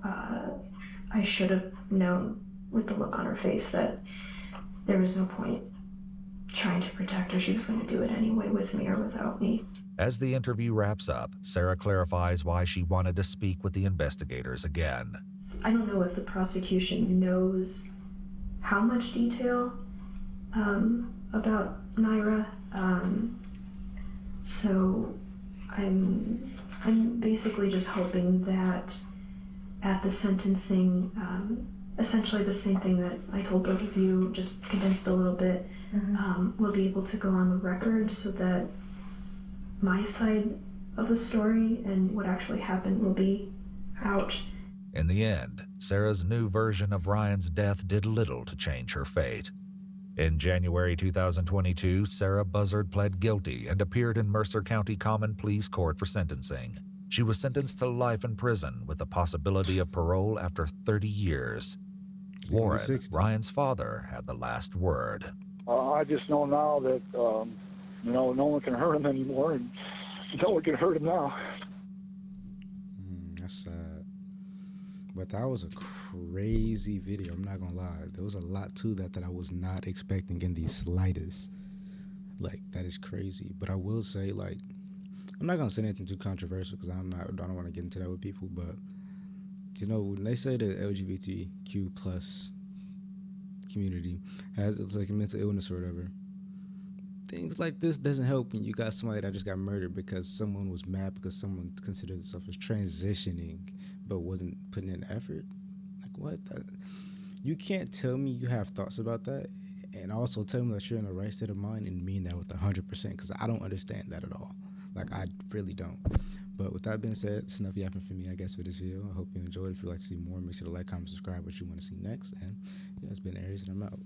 [SPEAKER 13] I should have known with the look on her face that there was no point trying to protect her. She was going to do it anyway, with me or without me.
[SPEAKER 5] As the interview wraps up, Sarah clarifies why she wanted to speak with the investigators again.
[SPEAKER 13] I don't know if the prosecution knows how much detail about Naira. So I'm basically just hoping that at the sentencing, essentially the same thing that I told both of you, just condensed a little bit, we'll be able to go on the record so that my side of the story and what actually happened will be out.
[SPEAKER 5] In the end, Sarah's new version of Ryan's death did little to change her fate. In January 2022, Sarah Buzzard pled guilty and appeared in Mercer County Common Pleas Court for sentencing. She was sentenced to life in prison with the possibility of parole after 30 years. Warren, Ryan's father, had the last word.
[SPEAKER 4] I just know now that, no one can hurt him anymore, and no one can hurt him now.
[SPEAKER 1] That's sad. But that was a crazy video, I'm not gonna lie. There was a lot to that I was not expecting in the slightest. Like, that is crazy. But I will say, like, I'm not gonna say anything too controversial because I don't want to get into that with people, but you know, when they say the LGBTQ plus community it's like a mental illness or whatever, things like this doesn't help when you got somebody that just got murdered because someone was mad because someone considered themselves as transitioning but wasn't putting in effort. Like, what? You can't tell me you have thoughts about that and also tell me that you're in the right state of mind and mean that with 100%, because I don't understand that at all. Like, I really don't. But with that being said, it's enough yapping for me, I guess, for this video. I hope you enjoyed. If you'd like to see more, make sure to like, comment, subscribe what you want to see next. And yeah, it's been Aries, and I'm out.